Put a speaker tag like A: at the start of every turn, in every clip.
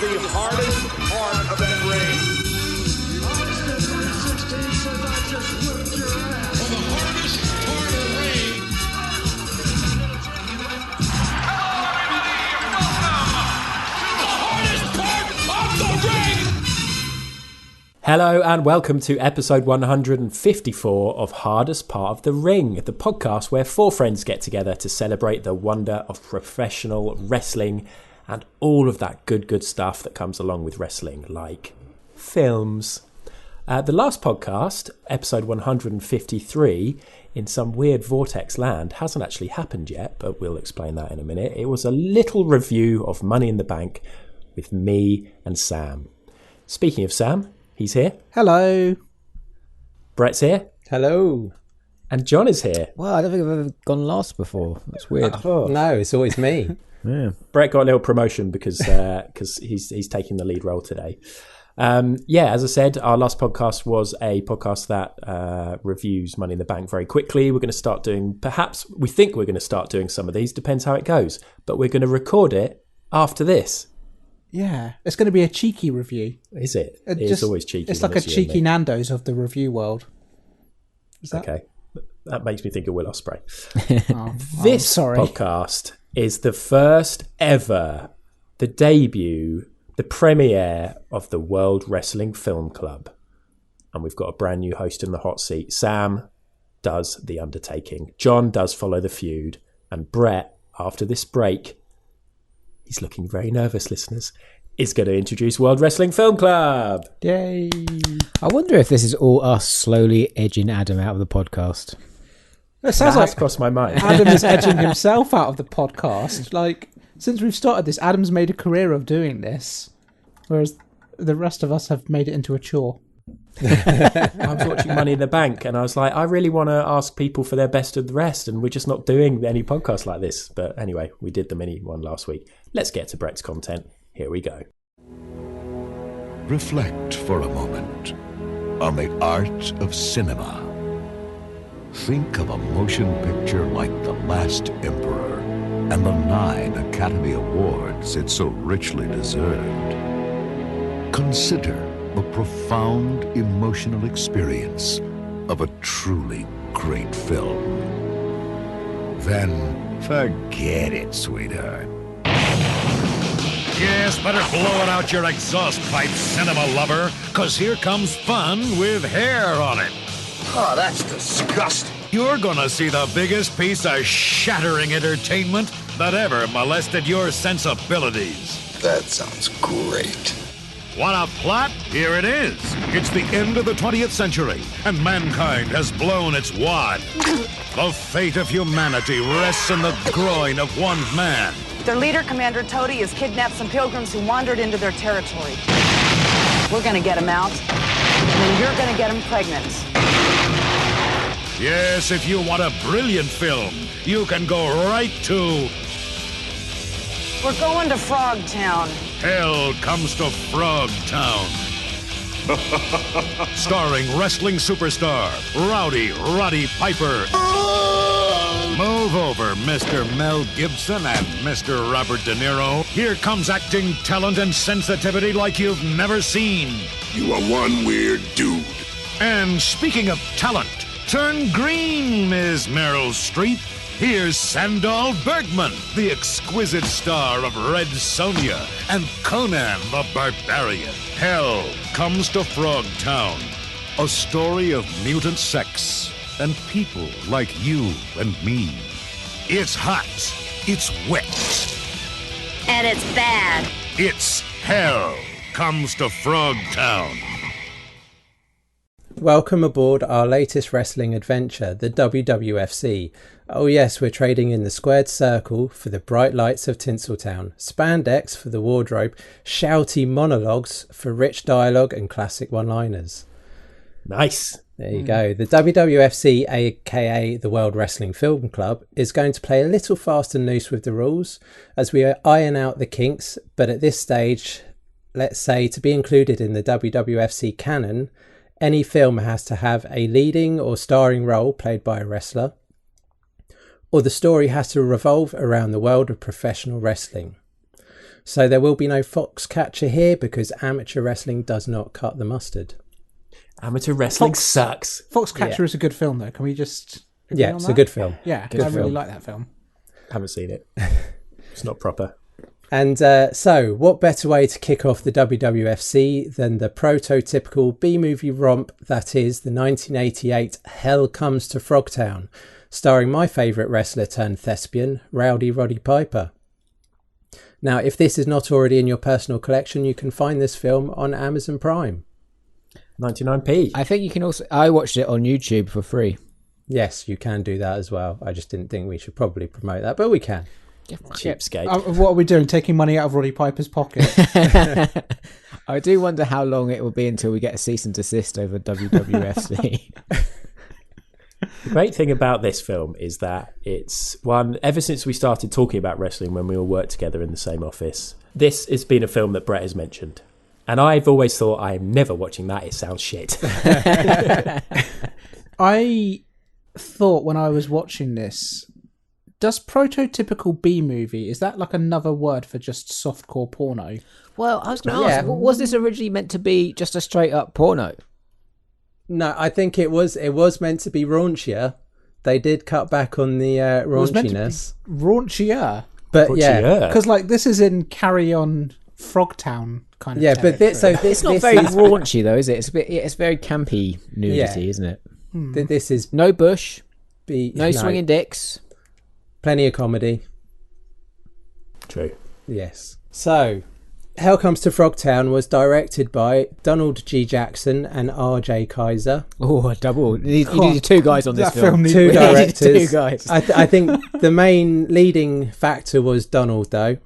A: the hardest part of that ring.
B: For the hardest part of the ring.
C: Hello and welcome to episode 154 of Hardest Part of the Ring, the podcast where four friends get together to celebrate the wonder of professional wrestling and all of that good stuff that comes along with wrestling, like films. The last podcast, episode 153, in some weird vortex land, hasn't actually happened yet, but we'll explain that in a minute. It was a little review of Money in the Bank with me and Sam. Speaking of Sam, he's here.
D: Hello.
C: Brett's here.
E: Hello.
C: And John is here.
D: Well, I don't think I've ever gone last before. That's weird.
E: No, it's always me.
D: Yeah.
C: Brett got a little promotion because he's taking the lead role today. As I said, our last podcast was a podcast that reviews Money in the Bank very quickly. We're going to start doing, we think we're going to start doing some of these, depends how it goes. But we're going to record it after this.
D: Yeah, it's going to be a cheeky review.
C: Is it? It's always cheeky.
D: It's like a cheeky Nando's of the review world.
C: Okay. That makes me think of Will Ospreay.
D: This
C: podcast is the first ever, the debut, the premiere of the World Wrestling Film Club. And we've got a brand new host in the hot seat. Sam does the undertaking. John does follow the feud. And Brett, after this break, he's looking very nervous, listeners, is going to introduce World Wrestling Film Club.
D: Yay.
F: I wonder if this is all us slowly edging Adam out of the podcast.
D: It sounds
C: that
D: like
C: has crossed my mind.
D: Adam is edging himself out of the podcast. Like, since we've started this, Adam's made a career of doing this, whereas the rest of us have made it into a chore.
C: I was watching Money in the Bank and I was like, I really want to ask people for their best of the rest, and we're just not doing any podcasts like this. But anyway, we did the mini one last week. Let's get to Brett's content. Here we go.
B: Reflect for a moment on the art of cinema. Think of a motion picture like The Last Emperor and the 9 Academy Awards it so richly deserved. Consider the profound emotional experience of a truly great film. Then forget it, sweetheart.
G: Yes, better blow it out your exhaust pipe, cinema lover, because here comes fun with hair on it.
A: Oh, that's disgusting.
G: You're gonna see the biggest piece of shattering entertainment that ever molested your sensibilities.
A: That sounds great.
G: Want a plot? Here it is. It's the end of the 20th century, and mankind has blown its wad. The fate of humanity rests in the groin of one man.
H: Their leader, Commander Toady, has kidnapped some pilgrims who wandered into their territory. We're gonna get him out, and then you're gonna get him pregnant.
G: Yes, if you want a brilliant film, you can go right to...
H: We're going to Frogtown.
G: Hell Comes to Frogtown. Starring wrestling superstar Rowdy Roddy Piper. Move over, Mr. Mel Gibson and Mr. Robert De Niro. Here comes acting talent and sensitivity like you've never seen.
A: You are one weird dude.
G: And speaking of talent, turn green, Ms. Meryl Streep. Here's Sandal Bergman, the exquisite star of Red Sonja and Conan the Barbarian. Hell Comes to Frogtown, a story of mutant sex and people like you and me. It's hot, it's wet,
I: and it's bad.
G: It's Hell Comes to Frogtown.
E: Welcome aboard our latest wrestling adventure, the WWFC. Oh yes, we're trading in the squared circle for the bright lights of Tinseltown, spandex for the wardrobe, shouty monologues for rich dialogue and classic one-liners.
C: Nice.
E: There you go. The WWFC, aka the World Wrestling Film Club, is going to play a little fast and loose with the rules as we iron out the kinks, but at this stage, let's say to be included in the WWFC canon, any film has to have a leading or starring role played by a wrestler, or the story has to revolve around the world of professional wrestling. So there will be no Foxcatcher here because amateur wrestling does not cut the mustard.
C: Amateur wrestling sucks.
D: Foxcatcher is a good film, though. Can we just...
E: Yeah, it's a good film.
D: Yeah,
E: Good
D: I really
E: film.
D: like that film.
C: Haven't seen it. It's not proper.
E: And so, what better way to kick off the WWFC than the prototypical B-movie romp that is the 1988 Hell Comes to Frogtown, starring my favourite wrestler turned thespian, Rowdy Roddy Piper. Now, if this is not already in your personal collection, you can find this film on Amazon Prime.
C: 99p.
F: I think you can also... I watched it on YouTube for free.
E: Yes, you can do that as well. I just didn't think we should probably promote that, but we can.
C: Cheapskate.
D: What are we doing? Taking money out of Roddy Piper's pocket?
F: I do wonder how long it will be until we get a cease and desist over WWFC.
C: The great thing about this film is that it's one, ever since we started talking about wrestling when we all worked together in the same office, this has been a film that Brett has mentioned. And I've always thought, I am never watching that, it sounds shit.
D: I thought when I was watching this, does prototypical B-movie, is that like another word for just softcore porno?
F: Well, I was going to ask, was this originally meant to be just a straight up porno?
E: No, I think it was meant to be raunchier. They did cut back on the raunchiness.
D: Raunchier?
E: But
C: Raunchier.
D: Because like this is in Carry On Frogtown kind of
E: but this
F: It's not very raunchy though, is it? It's very campy nudity, isn't it?
E: This is
F: No bush,
E: no
F: swinging dicks.
E: Plenty of comedy.
C: True.
E: Yes. So, Hell Comes to Frogtown was directed by Donald G. Jackson and R.J. Kaiser.
F: Oh, a double. You needed two guys on this film.
E: Two directors.
F: Two guys.
E: I think the main leading factor was Donald, though.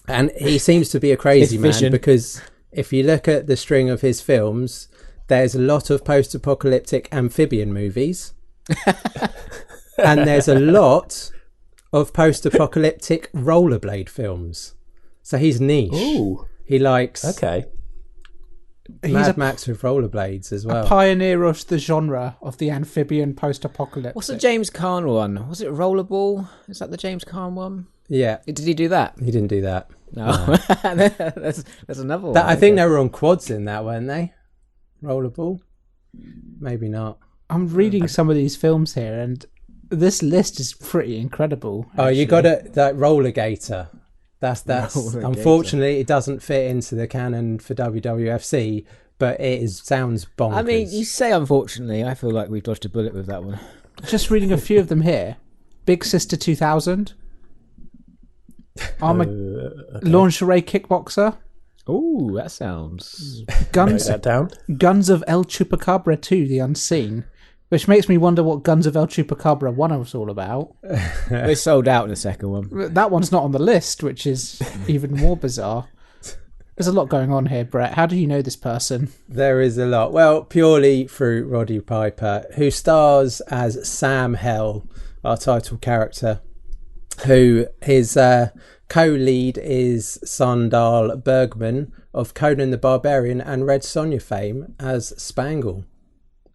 E: And he seems to be a crazy
F: His
E: man
F: vision.
E: because if you look at the string of his films, there's a lot of post-apocalyptic amphibian movies. And there's a lot of post-apocalyptic rollerblade films. So he's niche.
C: Ooh.
E: He likes
C: Okay.
E: Mad Max with rollerblades as well.
D: A pioneer of the genre of the amphibian post-apocalypse.
F: What's the James Caan one? Was it Rollerball? Is that the James Caan one?
E: Yeah.
F: Did he do that?
E: He didn't do that.
F: No. There's another one.
E: I think they were on quads in that, weren't they? Rollerball? Maybe not.
D: I'm reading some of these films here, and this list is pretty incredible.
E: Oh, you got it. That Rollergator. That's
F: Rollergator.
E: Unfortunately, it doesn't fit into the canon for WWFC, but sounds bonkers.
F: I mean, you say unfortunately. I feel like we've dodged a bullet with that one.
D: Just reading a few of them here. Big Sister 2000. Lingerie Kickboxer.
F: Ooh, that sounds...
C: Write that down.
D: Guns of El Chupacabra 2, The Unseen. Which makes me wonder what Guns of El Chupacabra 1 was all about.
F: They sold out in the second one.
D: That one's not on the list, which is even more bizarre. There's a lot going on here, Brett. How do you know this person?
E: There is a lot. Well, purely through Roddy Piper, who stars as Sam Hell, our title character, who his co-lead is Sandal Bergman of Conan the Barbarian and Red Sonja fame as Spangle.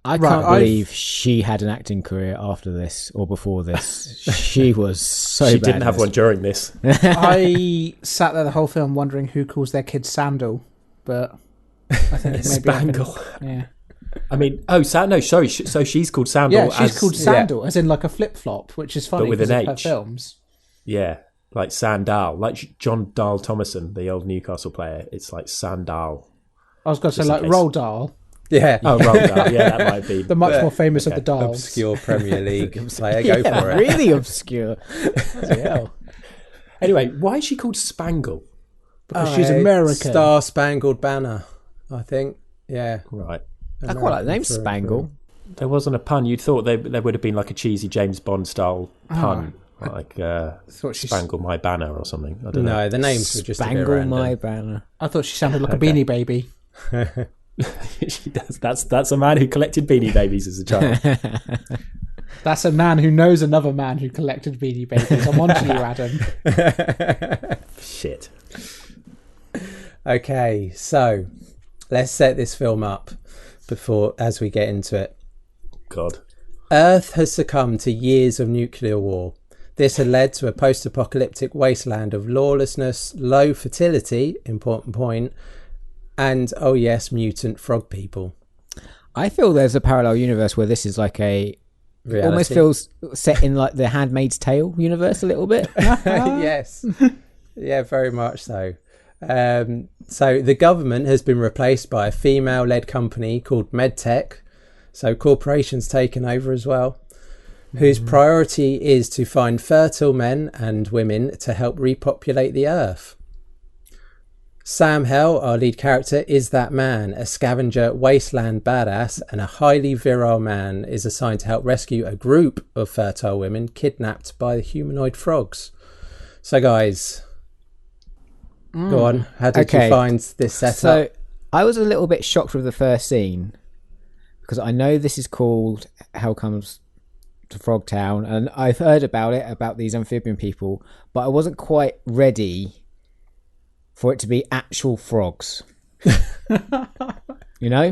F: I can't believe she had an acting career after this or before this. She was so
C: She
F: bad
C: didn't
F: at
C: have
F: this.
C: one during this.
D: I sat there the whole film wondering who calls their kid Sandal, but I think maybe
C: Spangle.
D: Yeah.
C: I mean, sorry. So she's called Sandal.
D: Yeah, she's called Sandal, as in like a flip-flop, which is funny
C: But with
D: because
C: an
D: of her
C: H.
D: films.
C: Yeah, like Sandal, like John Dahl Thomason, the old Newcastle player. It's like Sandal.
D: I was going to say
C: Just in
D: like
C: case.
D: Roald Dahl,
E: Yeah.
C: Oh, Roald Dahl. Yeah, that might be.
D: the much more famous of the Dahls.
E: Obscure Premier League player. Go
F: Yeah,
E: for it.
F: really obscure. Bloody hell.
C: Anyway, why is she called Spangle?
D: Because she's American.
E: Star Spangled Banner, I think. Yeah.
C: Right.
F: I quite like the name
E: Through and
F: Spangle.
C: There wasn't a pun. You'd thought there would have been like a cheesy James Bond style pun, like
D: Thought she
C: Spangle My Banner or something. I don't know.
E: No, the names were just a bit
F: Spangle
E: random.
F: my banner.
D: I thought she sounded like a Beanie Baby.
C: She does. That's a man who collected Beanie Babies as a child.
D: That's a man who knows another man who collected Beanie Babies. I'm on to you, Adam.
C: Shit.
E: Okay, so let's set this film up as we get into it.
C: God.
E: Earth has succumbed to years of nuclear war. This had led to a post-apocalyptic wasteland of lawlessness, low fertility, important point, and, oh yes, mutant frog people.
F: I feel there's a parallel universe where this is like a...
E: Reality.
F: Almost feels set in like the Handmaid's Tale universe a little bit.
E: Yes. Yeah, very much so. So the government has been replaced by a female-led company called MedTech. So corporations taken over as well, whose priority is to find fertile men and women to help repopulate the earth. Sam Hell, our lead character, is that man. A scavenger, wasteland badass, and a highly virile man is assigned to help rescue a group of fertile women kidnapped by the humanoid frogs. So guys, go on. How did you find this setup?
F: So I was a little bit shocked with the first scene, because I know this is called Hell Comes to Frogtown, and I've heard about it, about these amphibian people, but I wasn't quite ready for it to be actual frogs. You know,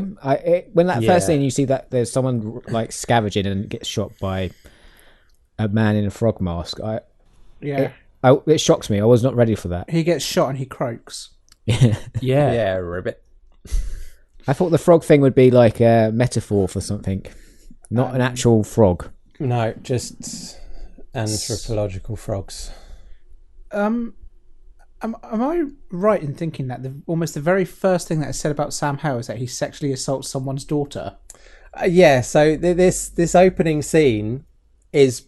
F: when that first scene, you see that there's someone like scavenging and gets shot by a man in a frog mask. It shocks me. I was not ready for that.
D: He gets shot and he croaks.
E: Yeah, ribbit.
F: I thought the frog thing would be like a metaphor for something, not an actual frog.
E: No, just anthropological frogs.
D: Am I right in thinking that almost the very first thing that is said about Sam Hell is that he sexually assaults someone's daughter?
E: Yeah, so this opening scene is,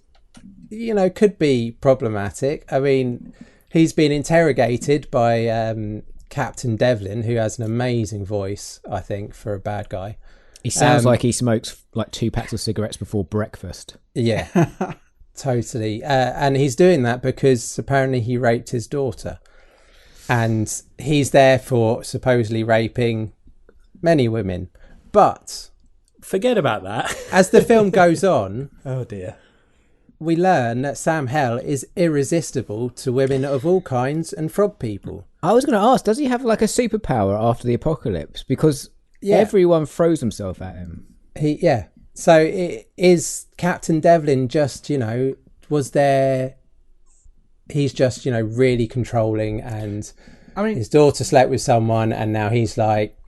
E: you know, could be problematic. I mean, he's been interrogated by Captain Devlin, who has an amazing voice, I think, for a bad guy.
F: He sounds like he smokes like 2 packs of cigarettes before breakfast.
E: Yeah, totally. And he's doing that because apparently he raped his daughter. And he's there for supposedly raping many women. But
C: forget about that.
E: As the film goes on,
C: oh dear,
E: we learn that Sam Hell is irresistible to women of all kinds and frog people.
F: I was going to ask, does he have like a superpower after the apocalypse? Because everyone throws himself at him.
E: So is Captain Devlin just, you know, was there... He's just, you know, really controlling, and I mean, his daughter slept with someone, and now he's like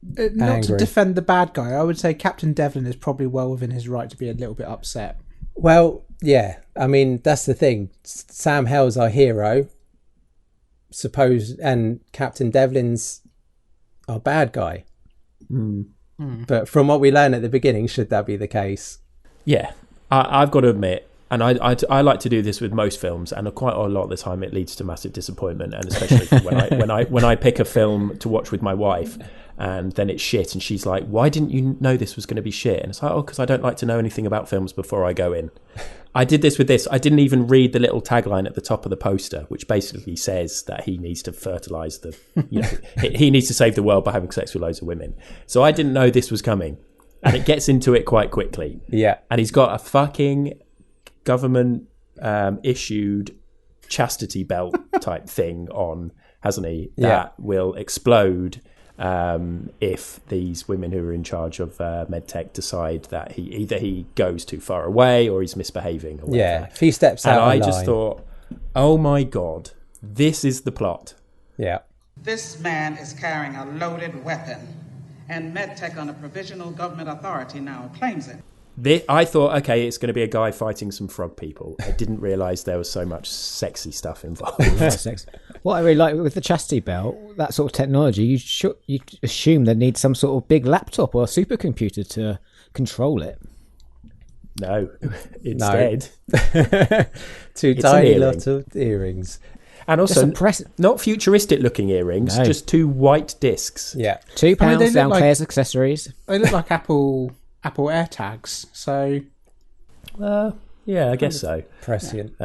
D: not
E: angry.
D: To defend the bad guy, I would say Captain Devlin is probably well within his right to be a little bit upset.
E: Well, yeah, I mean, that's the thing. Sam Hell's our hero, and Captain Devlin's our bad guy. But from what we learn at the beginning, should that be the case?
C: Yeah, I've got to admit, and I like to do this with most films, and quite a lot of the time it leads to massive disappointment, and especially when I pick a film to watch with my wife, and then it's shit, and she's like, "Why didn't you know this was going to be shit?" And it's like, "Oh, because I don't like to know anything about films before I go in." I did this with this. I didn't even read the little tagline at the top of the poster, which basically says that he needs to fertilize he needs to save the world by having sex with loads of women. So I didn't know this was coming, and it gets into it quite quickly.
E: Yeah,
C: and he's got a fucking government issued chastity belt type thing on, hasn't he? That will explode if these women who are in charge of MedTech decide that he goes too far away or he's misbehaving. Or whatever.
E: Yeah, if he steps out.
C: And I just thought, oh my God, this is the plot.
E: Yeah.
J: This man is carrying a loaded weapon, and MedTech, on a provisional government authority, now claims it.
C: I thought, okay, it's going to be a guy fighting some frog people. I didn't realise there was so much sexy stuff involved.
F: What I really like with the chastity belt, that sort of technology, you assume they need some sort of big laptop or supercomputer to control it.
C: No, instead,
E: two tiny lot of earrings.
C: And also, not futuristic-looking earrings, just 2 white discs.
E: Yeah,
F: £2 down Claire's accessories.
D: They look like Apple AirTags. So,
C: yeah, I guess so.
E: Prescient.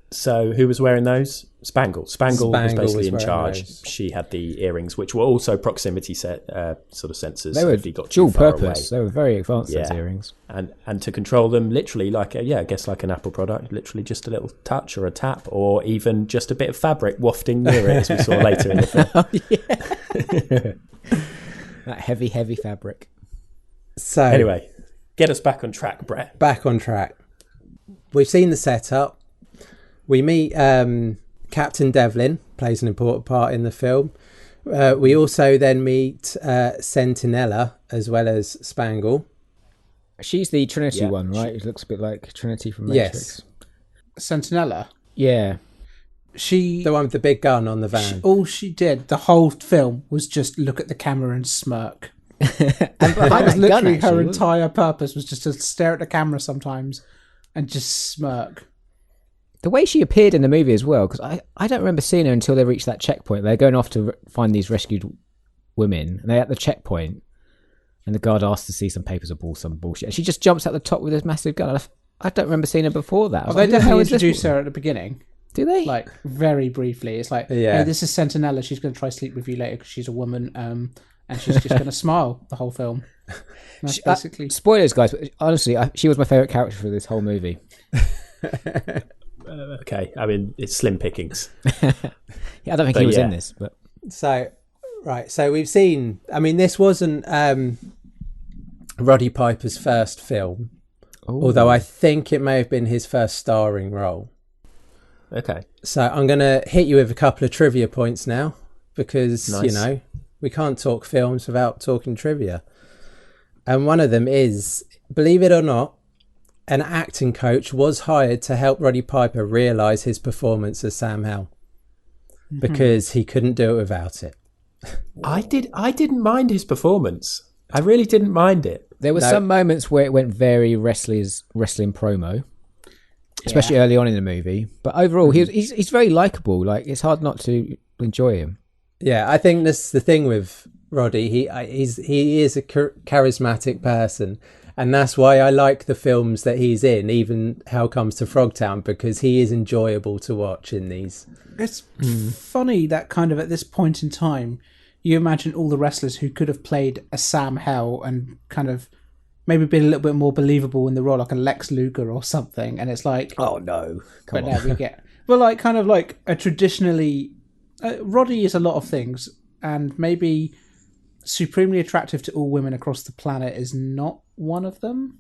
C: So, who was wearing those? Spangle was basically in charge.
E: Those.
C: She had the earrings, which were also proximity sort of sensors.
F: They were dual purpose. They were very advanced. Those earrings,
C: and to control them, literally like I guess like an Apple product, literally just a little touch or a tap, or even just a bit of fabric wafting near it, as we saw later in the film.
F: That heavy fabric.
E: So
C: anyway, get us back on track, Brett.
E: Back on track. we've seen the setup. We meet Captain Devlin, plays an important part in the film. We also then meet Sentinella as well as Spangle.
F: She's the Trinity one, right? It looks a bit like Trinity from Matrix.
E: Yes.
D: Sentinella.
F: Yeah.
D: The
E: one with the big gun on the van.
D: All she did the whole film was just look at the camera and smirk.
F: And
D: That was literally her
F: wasn't
D: entire purpose, was just to stare at the camera sometimes and just smirk.
F: the way she appeared in the movie as well, because I don't remember seeing her until they reached that checkpoint. They're going off to find these rescued women, and they're at the checkpoint, and the guard asks to see some papers or some bullshit. And she just jumps out the top with this massive gun. I don't remember seeing her before that.
D: They definitely introduce her at the beginning.
F: Do they?
D: Like, very briefly. It's like, hey, this is Sentinella. She's going to try to sleep with you later because she's a woman, and she's just going to smile the whole film. That's basically...
F: spoilers, guys, but honestly, she was my favourite character for this whole movie.
C: Okay, I mean, it's slim pickings.
F: I don't think he was in this. But
E: So we've seen... I mean, this wasn't Roddy Piper's first film, although I think it may have been his first starring role.
C: Okay.
E: So I'm going to hit you with a couple of trivia points now, because,
C: Nice.
E: you know, we can't talk films without talking trivia. And one of them is, believe it or not, an acting coach was hired to help Roddy Piper realise his performance as Sam Hell, because he couldn't do it without it.
C: I didn't mind his performance. I really didn't mind it.
F: there were some moments where it went very wrestling promo, especially early on in the movie. But overall, he's very likable. Like, it's hard not to enjoy him.
E: Yeah, I think that's the thing with Roddy. He is a charismatic person, and that's why I like the films that he's in, even How Comes to Frogtown, because he is enjoyable to watch in these.
D: It's funny that kind of at this point in time, you imagine all the wrestlers who could have played a Sam Hell and kind of maybe been a little bit more believable in the role, like a Lex Luger or something. And it's like,
F: Oh no! Come on.
D: now we get, well, like kind of like a traditionally, Roddy is a lot of things, and maybe supremely attractive to all women across the planet is not one of them.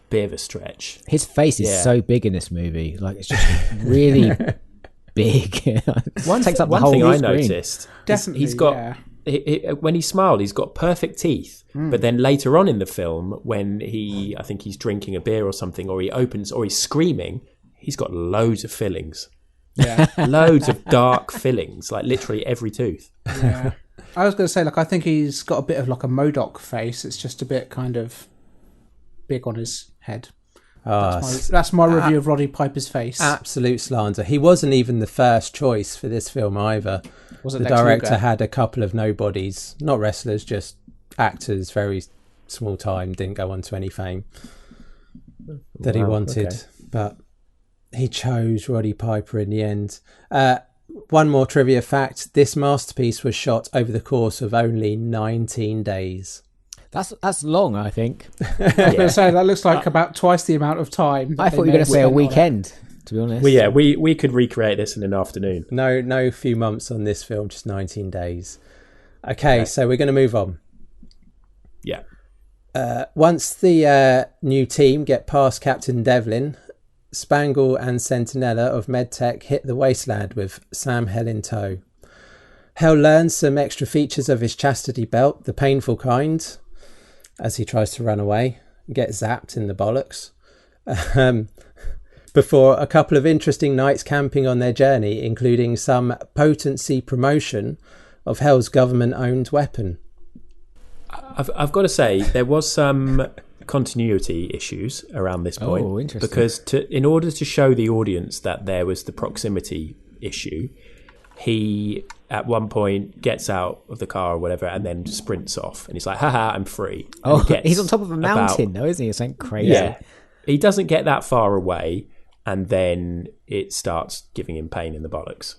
C: Bit of a stretch.
F: His face is so big in this movie. Like, it's just really big.
C: One
F: Takes up the
C: one
F: whole
C: thing I
F: screen.
C: noticed,
D: Definitely,
C: he's got when he smiled, he's got perfect teeth. But then later on in the film, when I think he's drinking a beer or something, or he opens, or he's screaming, he's got loads of fillings.
D: Yeah,
C: Loads of dark fillings, like literally every tooth.
D: yeah. I was going to say, like, I think he's got a bit of like a MODOK face. It's just a bit kind of big on his head. That's my review of Roddy Piper's face.
E: Absolute slander. He wasn't even the first choice for this film either.
D: Was it
E: The
D: Lex
E: director
D: Luger?
E: had a couple of nobodies, not wrestlers, just actors, very small time, didn't go on to any fame that he wanted.
C: Okay.
E: But he chose Roddy Piper in the end. One more trivia fact: this masterpiece was shot over the course of only 19 days.
F: That's long, I think.
D: I was going to say, that looks like about twice the amount of time.
F: I thought you were going to say a weekend, to be honest.
C: Well, we could recreate this in an afternoon.
E: No few months on this film, just 19 days. Okay, so we're going to move on.
C: Yeah.
E: Once the new team get past Captain Devlin, Spangle and Sentinella of MedTech hit the wasteland with Sam Hell in tow. Hell learns some extra features of his chastity belt, the painful kind, as he tries to run away and get zapped in the bollocks. Before a couple of interesting nights camping on their journey, including some potency promotion of Hell's government-owned weapon.
C: I've got to say, there was some continuity issues around this point.
F: Oh, interesting.
C: Because in order to show the audience that there was the proximity issue, he at one point gets out of the car or whatever and then sprints off, and he's like, haha, I'm free. And
F: He's on top of a mountain though, isn't he? It's something crazy.
C: Yeah, he doesn't get that far away, and then it starts giving him pain in the bollocks.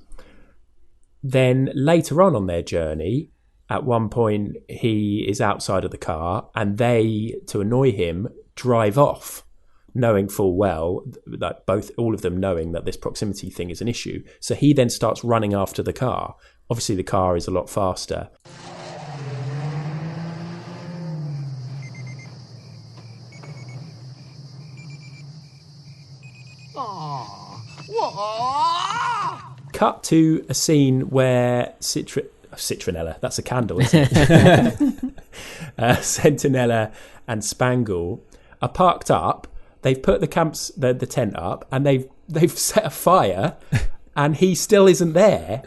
C: Then later on their journey, at one point he is outside of the car, and they, to annoy him, drive off, knowing full well that all of them knowing that this proximity thing is an issue. So he then starts running after the car. Obviously the car is a lot faster. cut to a scene where Citronella, that's a candle, isn't it? Sentinella and Spangle are parked up. They've put the tent up, and they've set a fire, and he still isn't there.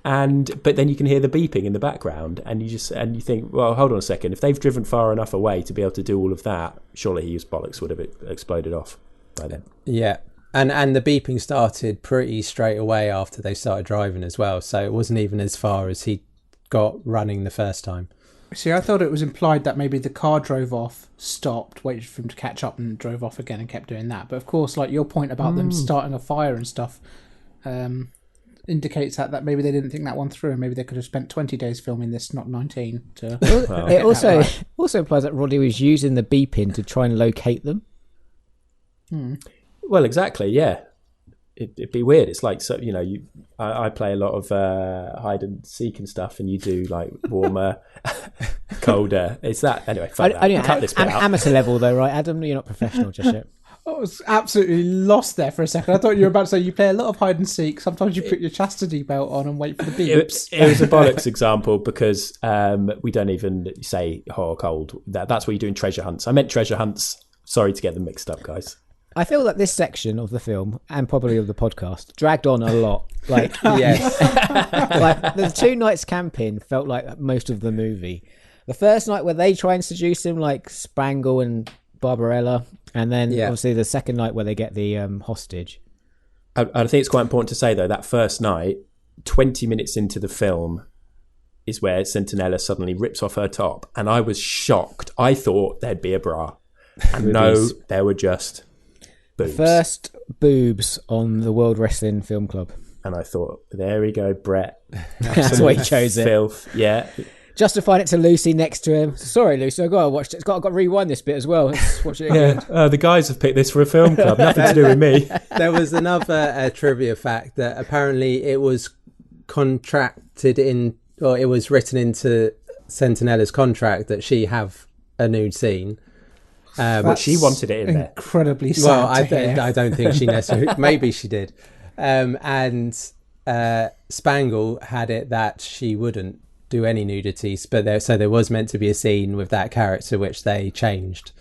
C: But then you can hear the beeping in the background, and you think, well, hold on a second. If they've driven far enough away to be able to do all of that, surely his bollocks would have exploded off by then.
E: Yeah, and the beeping started pretty straight away after they started driving as well. So it wasn't even as far as he got running the first time.
D: See, I thought it was implied that maybe the car drove off, stopped, waited for him to catch up, and drove off again and kept doing that. But of course, like your point about them starting a fire and stuff indicates that maybe they didn't think that one through, and maybe they could have spent 20 days filming this, not 19.
F: It also implies that Roddy was using the beeping to try and locate them.
C: Well, exactly, yeah. It'd be weird. It's like, so I play a lot of hide and seek and stuff, and you do like warmer, colder. It's that anyway. Cut this bit out.
F: Amateur level though, right, Adam? You're not professional just yet.
D: I was absolutely lost there for a second. I thought you were about to say you play a lot of hide and seek. Sometimes you put your chastity belt on and wait for the beeps.
C: It was a bollocks example because we don't even say hot or cold. That's what you do in treasure hunts. I meant treasure hunts. Sorry to get them mixed up, guys.
F: I feel that this section of the film, and probably of the podcast, dragged on a lot. Like,
E: yes.
F: Like the 2 nights camping felt like most of the movie. The first night where they try and seduce him, like Spangle and Barbarella, and then obviously the second night where they get the hostage.
C: I think it's quite important to say, though, that first night, 20 minutes into the film, is where Sentinella suddenly rips off her top, and I was shocked. I thought there'd be a bra. And no, there were just boobs.
F: First boobs on the World Wrestling Film Club.
C: And I thought, there we go, Brett.
F: That's why he chose it.
C: Filth, yeah.
F: Justified it to Lucy next to him. Sorry, Lucy, I've got to watch it. I've got to rewind this bit as well. Let's watch it again.
C: Yeah, the guys have picked this for a film club. Nothing to do with me.
E: There was another trivia fact that apparently it was contracted in, or it was written into Sentinella's contract that she have a nude scene.
C: But she wanted it in there.
D: Incredibly sad.
E: Well, I don't think she necessarily. Maybe she did. And Spangle had it that she wouldn't do any nudities, but there was meant to be a scene with that character which they changed.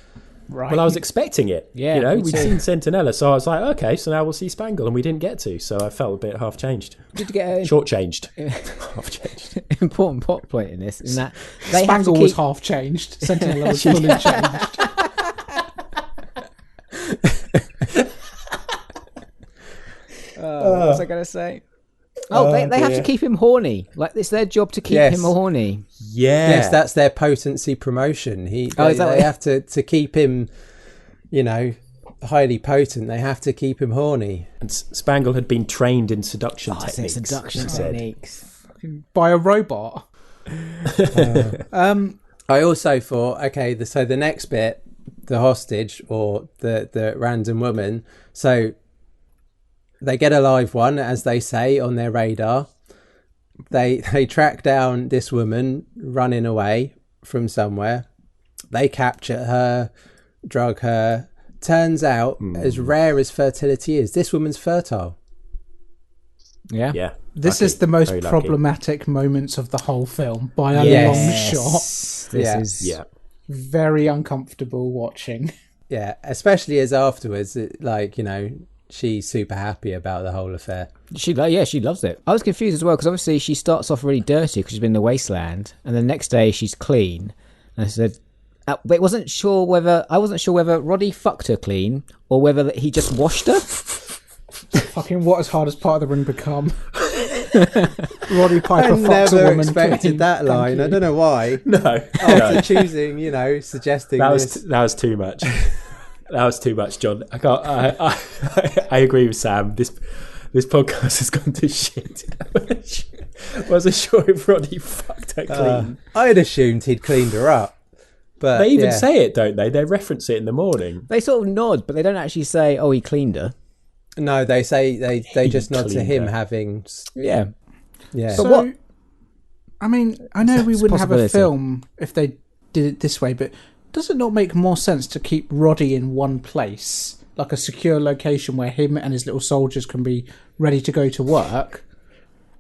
D: Right.
C: Well, I was expecting it.
F: Yeah,
C: we'd seen Sentinella, so I was like, okay, so now we'll see Spangle, and we didn't get to, so I felt a bit half changed.
F: Did you get
C: short-changed? Half changed.
F: Important plot point in this, in that
D: Spangle was half changed. Sentinella was fully changed.
F: What was I going to say? They have to keep him horny. Like, it's their job to keep him horny.
C: Yeah.
E: Yes, that's their potency promotion. They have to keep him, highly potent. They have to keep him horny.
C: And Spangle had been trained in seduction techniques.
F: Seduction techniques.
D: By a robot.
E: I also thought, okay, so the next bit, the hostage or the random woman, so they get a live one, as they say, on their radar. They track down this woman running away from somewhere. They capture her, drug her. Turns out, as rare as fertility is, this woman's fertile.
F: Yeah.
C: Yeah.
D: This is the most problematic moments of the whole film by a long shot.
F: This is
D: very uncomfortable watching.
E: Yeah, especially as afterwards, she's super happy about the whole affair.
F: She loves it. I was confused as well because obviously she starts off really dirty because she's been in the wasteland, and the next day she's clean. And I said, but I wasn't sure whether Roddy fucked her clean or whether he just washed her.
D: Fucking what has hardest part of the ring become? Roddy Piper fucks
E: never
D: a woman
E: expected
D: clean.
E: that line. I don't know why.
C: No.
E: After choosing, suggesting
C: that
E: this.
C: That was too much. That was too much, John. I can't. I agree with Sam. This podcast has gone to shit. I wasn't sure if Roddy fucked her clean.
E: I'd assumed he'd cleaned her up. But
C: they even say it, don't they? They reference it in the morning.
F: They sort of nod, but they don't actually say, "Oh, he cleaned her."
E: No, they say they just nod to him having.
F: Yeah.
D: So, what? I mean, I know we wouldn't have a film if they did it this way, but does it not make more sense to keep Roddy in one place, like a secure location where him and his little soldiers can be ready to go to work,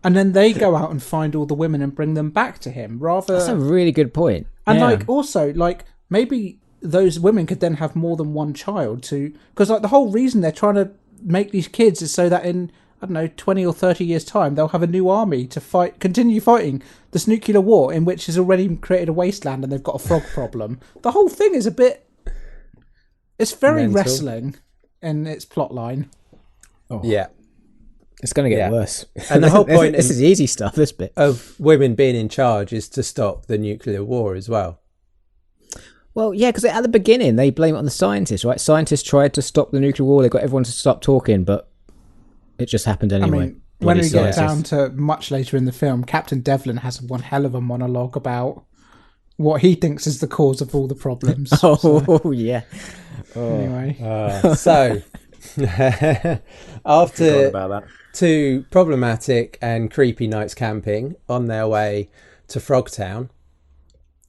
D: And then they go out and find all the women and bring them back to him.
F: That's a really good point.
D: And
F: Yeah.
D: also maybe those women could then have more than one child because the whole reason they're trying to make these kids is so that in, I don't know, 20 or 30 years time, they'll have a new army to continue fighting this nuclear war in which has already created a wasteland and they've got a frog problem. The whole thing is it's very
E: mental.
D: wrestling in its plot line.
F: Oh.
E: Yeah.
F: It's going to get worse.
E: And the whole point
F: this is easy stuff, this bit.
E: Of women being in charge is to stop the nuclear war as well.
F: Well, yeah, because at the beginning, they blame it on the scientists, right? Scientists tried to stop the nuclear war. They got everyone to stop talking, but it just happened anyway.
D: I mean, when we get down to much later in the film, Captain Devlin has one hell of a monologue about what he thinks is the cause of all the problems.
F: Yeah.
D: Anyway.
E: So, after
C: about that.
E: 2 problematic and creepy nights camping on their way to Frogtown,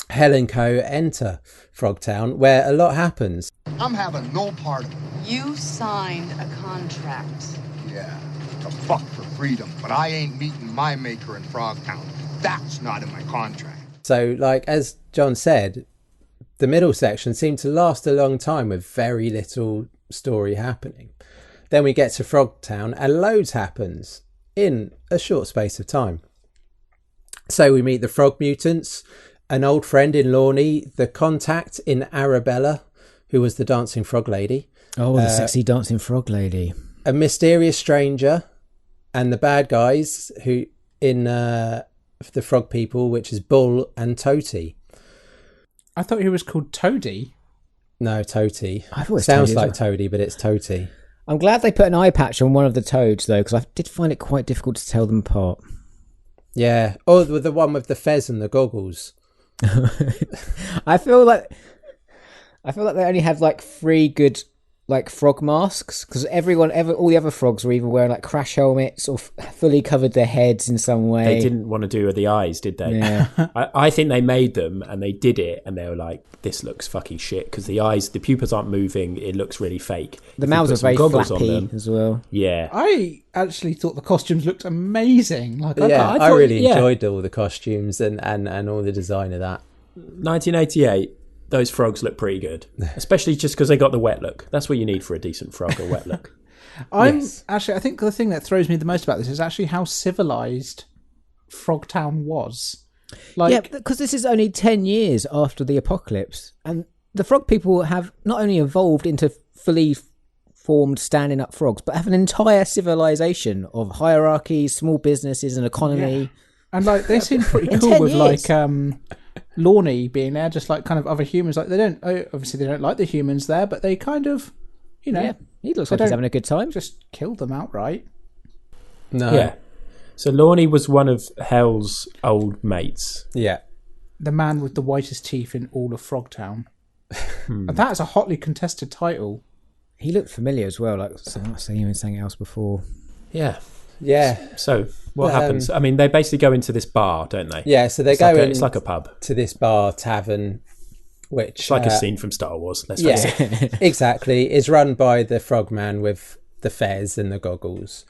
E: Hell and Co. enter Frogtown, where a lot happens.
A: I'm having no part of it.
H: You signed a contract.
A: Yeah, to fuck for freedom, but I ain't meeting my maker in Frogtown. That's not in my contract.
E: So, as John said, the middle section seemed to last a long time with very little story happening. Then we get to Frogtown and loads happens in a short space of time. So we meet the frog mutants, an old friend in Lorne, the contact in Arabella, who was the dancing frog lady.
F: Oh, the sexy dancing frog lady.
E: A mysterious stranger, and the bad guys who in the frog people, which is Bull and Toty.
D: I thought he was called Toady.
E: No, Toty.
F: I thought it was
E: Sounds
F: Toady
E: like
F: as well.
E: Toady, but it's Toty.
F: I'm glad they put an eye patch on one of the toads, though, because I did find it quite difficult to tell them apart.
E: Yeah. Oh, the one with the fez and the goggles.
F: I feel like they only have 3 good frog masks, because all the other frogs were either wearing crash helmets or fully covered their heads in some way.
C: They didn't want to do the eyes, did they?
F: Yeah.
C: I think they made them and they did it and they were like, this looks fucking shit because the eyes, the pupils aren't moving. It looks really fake.
F: The mouths are very flappy as well.
C: Yeah.
D: I actually thought the costumes looked amazing.
E: I really enjoyed all the costumes and all the design of that.
C: 1988. Those frogs look pretty good, especially just because they got the wet look. That's what you need for a decent frog, a wet look.
D: I think the thing that throws me the most about this is actually how civilized Frogtown was.
F: Yeah, because this is only 10 years after the apocalypse, and the frog people have not only evolved into fully formed standing up frogs, but have an entire civilization of hierarchies, small businesses, and economy.
D: Yeah. And they seem pretty cool with Lorne being there, just kind of other humans. They don't like the humans there, but they kind of, he looks like he's having a good time. Just kill them outright.
E: No.
C: Yeah. So Lorne was one of Hell's old mates.
E: Yeah.
D: The man with the whitest teeth in all of Frogtown. And that is a hotly contested title.
F: He looked familiar as well. I've seen him in something else before.
C: Yeah.
E: Yeah.
C: So what happens? I mean, they basically go into this bar, don't they?
E: Yeah. So
C: it's like a pub
E: to this bar tavern, which
C: it's like a scene from Star Wars. Let's face it.
E: Exactly. Is run by the frogman with the fez and the goggles.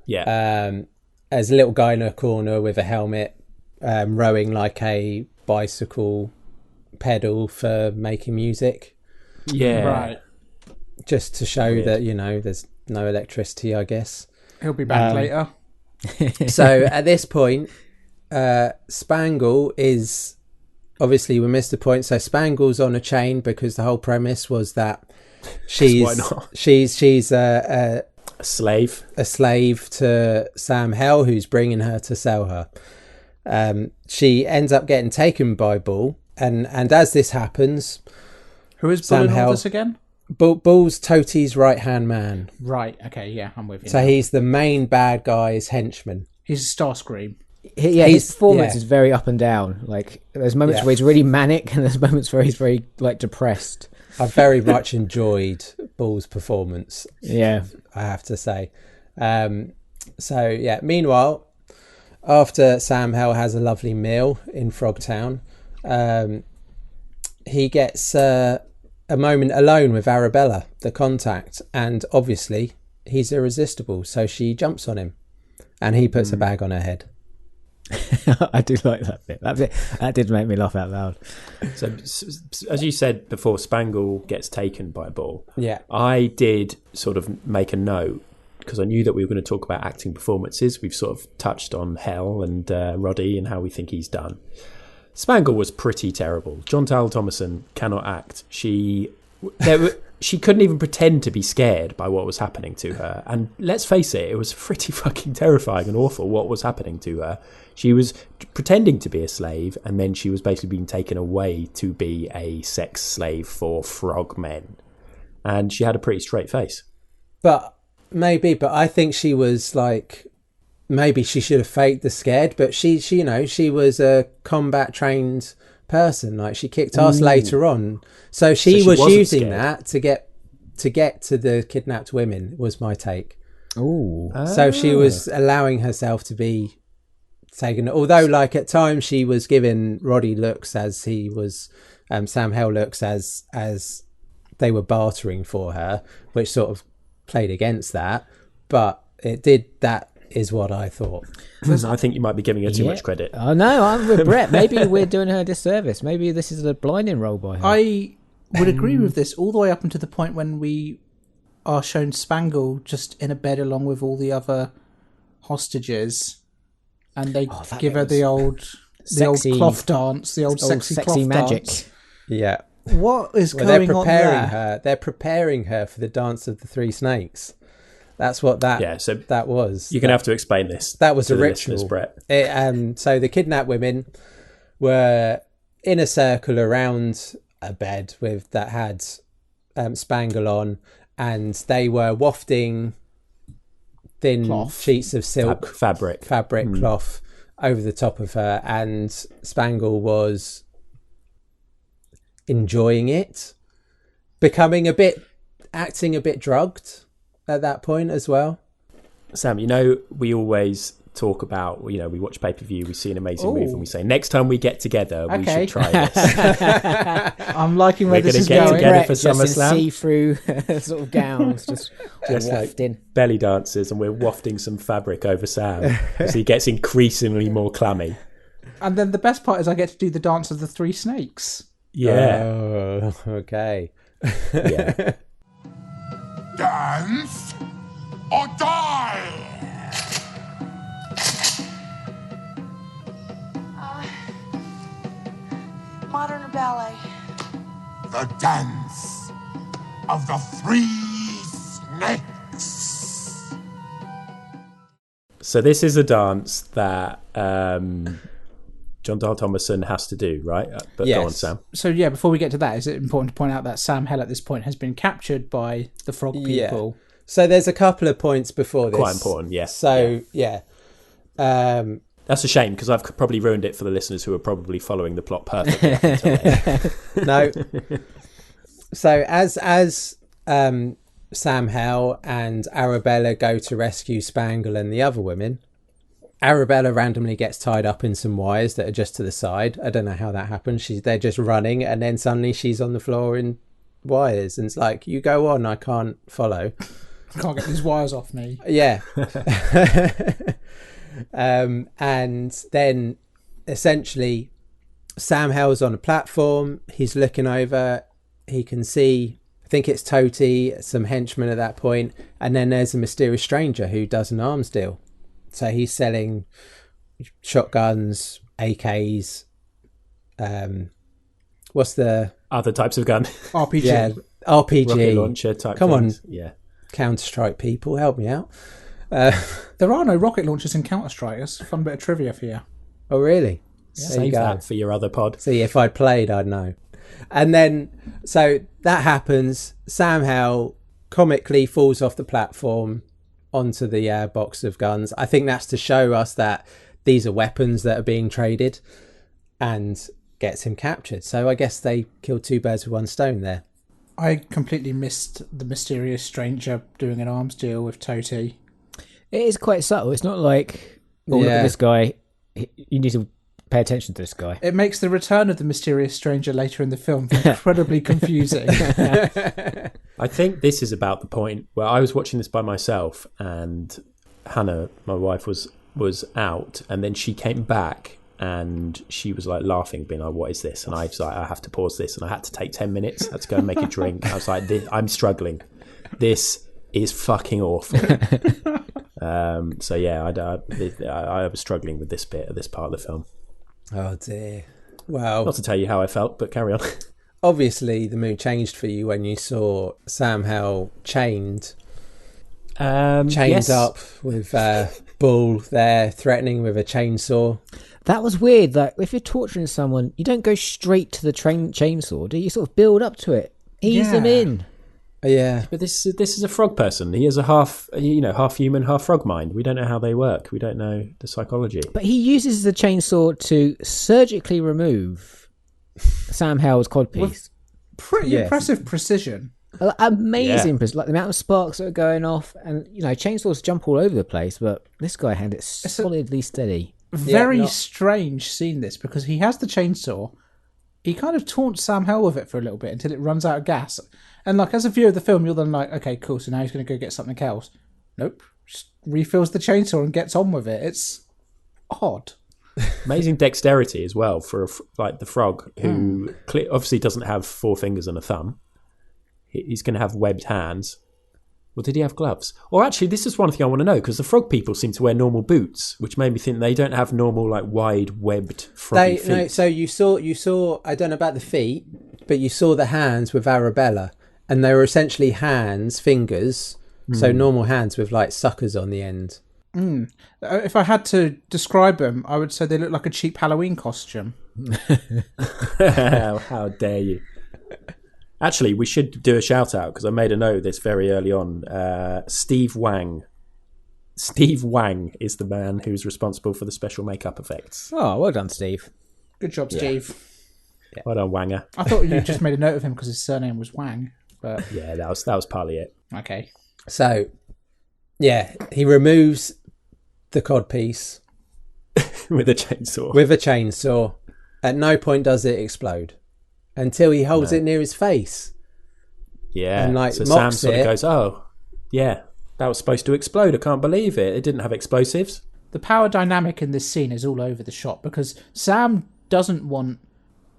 C: Yeah.
E: There's a little guy in a corner with a helmet, rowing like a bicycle pedal for making music.
C: Yeah.
D: Right.
E: Just to show that there's no electricity, I guess.
D: He'll be back later.
E: So at this point, Spangle is obviously we missed the point. So Spangle's on a chain because the whole premise was that she's a slave to Sam Hell, who's bringing her to sell her. She ends up getting taken by Bull, and as this happens,
D: who is Bull in all this again?
E: Bull's Toty's right-hand man.
D: Right, okay, yeah, I'm with you.
E: So he's the main bad guy's henchman.
D: He's a Starscream.
F: His performance is very up and down. There's moments where he's really manic, and there's moments where he's very depressed.
E: I very much enjoyed Bull's performance.
F: Yeah,
E: I have to say. Meanwhile, after Sam Hell has a lovely meal in Frogtown, he gets a moment alone with Arabella, the contact, and obviously he's irresistible, so she jumps on him And he puts a bag on her head.
F: I do like that bit. That did make me laugh out loud.
C: So, as you said before, Spangle gets taken by a ball.
E: Yeah.
C: I did sort of make a note because I knew that we were going to talk about acting performances. We've sort of touched on Hell and Roddy and how we think he's done. Spangle was pretty terrible. John Tal Thomason cannot act. She couldn't even pretend to be scared by what was happening to her. And let's face it was pretty fucking terrifying and awful what was happening to her. She was pretending to be a slave, and then she was basically being taken away to be a sex slave for frogmen. And she had a pretty straight face.
E: But I think she was like, maybe she should have faked the scared, but she was a combat trained person. Like, she kicked ass later on. So she was using scared. That to get to the kidnapped women, was my take.
F: Ooh.
E: So she was allowing herself to be taken, although like at times she was giving Roddy looks as he was Sam Hell looks as they were bartering for her, which sort of played against that, but that is what I thought.
C: I think you might be giving her too much credit.
F: Oh no, I'm with Brett. Maybe we're doing her a disservice. Maybe this is a blinding role by her.
D: I would agree with this all the way up until the point when we are shown Spangle just in a bed along with all the other hostages, and they give her the old cloth dance, the old sexy cloth
F: magic
D: dance.
E: Yeah.
D: What is going on there?
E: They're preparing her for the dance of the three snakes. That's what that was.
C: You're going to have to explain this.
E: That was a ritual.
C: Brett.
E: So the kidnapped women were in a circle around a bed that had Spangle on, and they were wafting thin sheets of silk, fabric cloth over the top of her, and Spangle was enjoying it, acting a bit drugged at that point as well.
C: Sam, we always talk about, we watch pay-per-view, we see an amazing movie, and we say, next time we get together, we should try this.
D: I'm liking where this is
C: going.
D: We're
C: going to get together for SummerSlam.
F: See-through sort of gowns, just wafting.
C: Like belly dancers, and we're wafting some fabric over Sam as he gets increasingly more clammy.
D: And then the best part is I get to do the dance of the three snakes.
C: Yeah.
E: Oh, okay.
C: Yeah.
A: Dance or die!
H: Modern or ballet?
A: The dance of the three snakes.
C: So this is a dance that John Dahl Thomason has to do, right? But yes. Go on, Sam.
D: So yeah, before we get to that, is it important to point out that Sam Hell at this point has been captured by the frog people?
E: So there's a couple of points before this.
C: Quite important, yes.
E: So yeah.
C: That's a shame, because I've probably ruined it for the listeners who are probably following the plot perfectly.
E: No. So as Sam Hell and Arabella go to rescue Spangle and the other women, Arabella randomly gets tied up in some wires that are just to the side. I don't know how that happens. They're just running, and then suddenly she's on the floor in wires, and it's like, you go on, I can't follow.
D: I can't get these wires off me.
E: Yeah. And then essentially Sam Hell's on a platform. He's looking over. He can see, I think it's Toti, some henchmen at that point, and then there's a mysterious stranger who does an arms deal. So he's selling shotguns, AKs, what's the
C: other types of gun?
D: RPG.
E: Yeah, RPG.
C: Rocket launcher type
E: Come
C: things.
E: on.
C: Yeah.
E: Counter-Strike people, help me out.
D: There are no rocket launchers in Counter-Strike. That's a fun bit of trivia for you.
E: Oh, really?
C: Yeah, save that for your other pod.
E: See, if I'd played, I'd know. And then, so that happens. Sam Hell comically falls off the platform onto the box of guns. I think that's to show us that these are weapons that are being traded, and gets him captured. So I guess they killed two birds with one stone there.
D: I completely missed the mysterious stranger doing an arms deal with Toti.
F: It is quite subtle. It's not like, look at this guy. You need to pay attention to this guy.
D: It makes the return of the mysterious stranger later in the film incredibly confusing.
C: I think this is about the point where I was watching this by myself, and Hannah, my wife, was out, and then she came back and she was like laughing, being like, "What is this?" And I was like, "I have to pause this," and I had to take 10 minutes. I had to go and make a drink. I was like, "I'm struggling. This is fucking awful." So yeah, I was struggling with this bit of this part of the film.
E: Oh dear. Well,
C: not to tell you how I felt, but carry on.
E: Obviously, the mood changed for you when you saw Sam Hell chained
C: Yes.
E: up with Bull there, threatening with a chainsaw.
F: That was weird. Like, if you're torturing someone, you don't go straight to the chainsaw, do you? You sort of build up to it, ease them in.
E: Yeah,
C: but this is a frog person. He has a half human, half frog mind. We don't know how they work. We don't know the psychology.
F: But he uses the chainsaw to surgically remove Sam Hell's codpiece.
D: With pretty impressive precision.
F: Amazing, like the amount of sparks that are going off, and chainsaws jump all over the place, but this guy had it solidly steady.
D: Very strange scene this, because he has the chainsaw, he kind of taunts Sam Hell with it for a little bit until it runs out of gas, and like as a viewer of the film, you're then like, okay, cool, so now he's going to go get something else. Nope, just refills the chainsaw and gets on with it. It's odd.
C: Amazing dexterity as well for like the frog, who obviously doesn't have 4 fingers and a thumb. He's going to have webbed hands. Well, did he have gloves? Or actually, this is one thing I want to know, because the frog people seem to wear normal boots, which made me think they don't have normal, like, wide, webbed froggy feet.
E: No, so you saw, I don't know about the feet, but you saw the hands with Arabella, and they were essentially fingers, so normal hands with, like, suckers on the end.
D: If I had to describe them, I would say they look like a cheap Halloween costume.
C: How dare you. Actually, we should do a shout out, because I made a note of this very early on. Steve Wang. Steve Wang is the man who's responsible for the special makeup effects.
F: Oh, well done, Steve.
D: Good job, Steve.
C: Yeah. Well done, Wanger.
D: I thought you just made a note of him because his surname was Wang. But
C: yeah, that was partly it.
D: Okay.
E: So, yeah, he removes the codpiece
C: with a chainsaw.
E: With a chainsaw. At no point does it explode until he holds it near his face.
C: Yeah.
E: And
C: so Sam sort of goes, "Oh, yeah, that was supposed to explode. I can't believe it. It didn't have explosives."
D: The power dynamic in this scene is all over the shop, because Sam doesn't want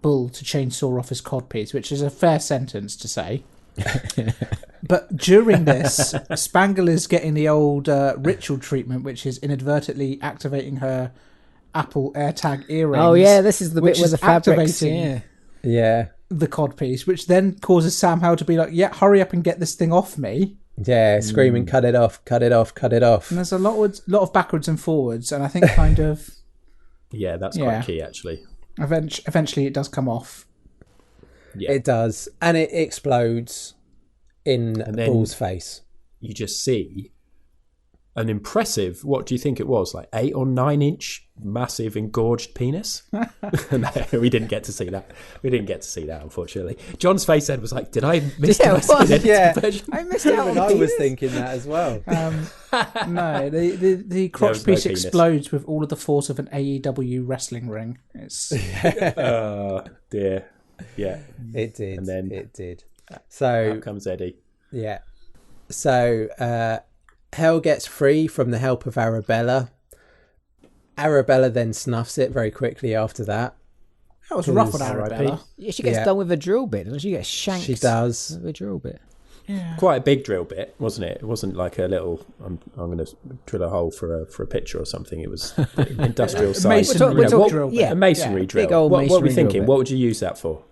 D: Bull to chainsaw off his codpiece, which is a fair sentence to say. But during this, Spangle is getting the old ritual treatment, which is inadvertently activating her Apple AirTag earrings.
F: Oh yeah, this is the bit where the fabrics,
E: yeah,
D: the codpiece, which then causes Sam Hell to be like, "Yeah, hurry up and get this thing off me."
E: Yeah, screaming, "Cut it off, cut it off, cut it off."
D: And there's a lot of backwards and forwards, and I think kind of
C: yeah, that's quite key actually.
D: Eventually, it does come off.
C: Yeah,
E: it does, and it explodes in Bull's face.
C: You just see an impressive, what do you think it was, like 8 or 9 inch massive engorged penis? No, we didn't get to see that. Unfortunately. John's face then was like, did I miss the
F: I missed out on
E: I was thinking that as well.
D: No, the crotch piece explodes with all of the force of an AEW wrestling ring. It's
C: oh dear. Yeah.
E: It did.
C: And then
E: it did. So
C: out comes Eddie.
E: Yeah. So Hell gets free from the help of Arabella. Arabella then snuffs it very quickly after that.
D: That was rough on Arabella.
F: Yeah, she gets done with a drill bit, doesn't she? She gets shanked.
E: She does.
F: With a drill bit.
D: Yeah.
C: Quite a big drill bit, wasn't it? It wasn't like a little, I'm going to drill a hole for a picture or something. It was industrial size.
D: Masonry drill bit.
C: A masonry drill.
F: Big old
C: what are we
F: masonry
C: thinking?
F: drill
C: What would you use that for?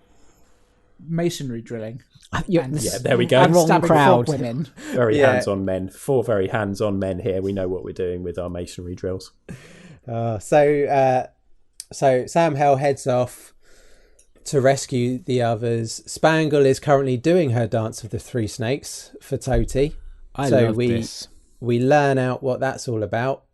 D: Masonry drilling.
C: Yeah, there we go.
D: And wrong crowd. Women.
C: Very hands-on men. 4 very hands-on men here. We know what we're doing with our masonry drills.
E: So Sam Hell heads off to rescue the others. Spangle is currently doing her dance of the 3 snakes for Toti.
F: I love this.
E: We learn out what that's all about.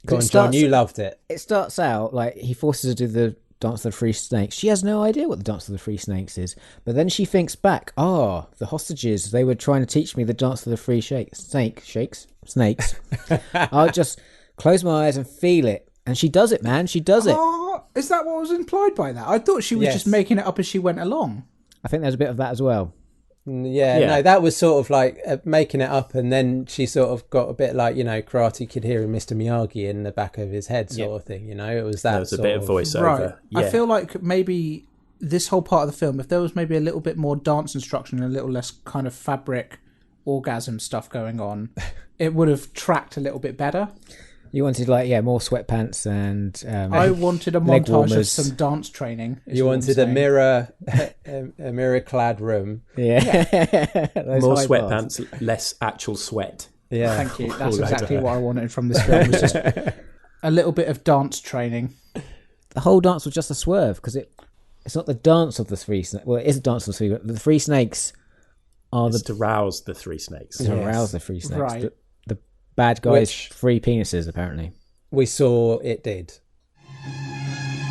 E: Go on, John, you loved it.
F: It starts out like he forces her to do the dance of the 3 snakes. She has no idea what the dance of the 3 snakes is. But then she thinks back, the hostages, they were trying to teach me the dance of the 3 snakes. I'll just close my eyes and feel it. And she does it, man. She does it.
D: Oh, is that what was implied by that? I thought she was just making it up as she went along.
F: I think there's a bit of that as well.
E: No, that was sort of like making it up, and then she sort of got a bit like, Karate Kid hearing Mr. Miyagi in the back of his head sort of thing, It was that.
C: There was a bit of voiceover.
D: Right.
C: Yeah.
D: I feel like maybe this whole part of the film, if there was maybe a little bit more dance instruction and a little less kind of fabric orgasm stuff going on, it would have tracked a little bit better.
F: You wanted more sweatpants and
D: I wanted a montage of some dance training.
E: You wanted a mirror-clad room.
F: Yeah.
C: More sweatpants, less actual sweat.
E: Yeah.
D: Thank you. That's exactly what I wanted from this film. Was just a little bit of dance training.
F: The whole dance was just a swerve because it's not the dance of the three snakes. Well, it is a dance of the three. But the three snakes are
C: to rouse the three snakes.
F: To rouse the three snakes.
D: Right.
F: The bad guys' three penises, apparently.
E: We saw it did.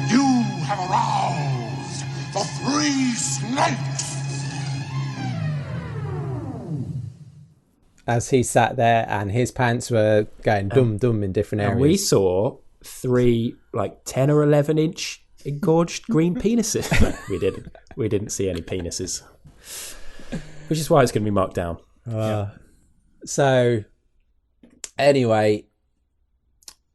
G: You have aroused the three snakes!
E: As he sat there and his pants were going dum-dum in different areas.
C: And we saw 3 10 or 11 inch engorged green penises. We didn't see any penises, which is why it's going to be marked down.
E: So anyway,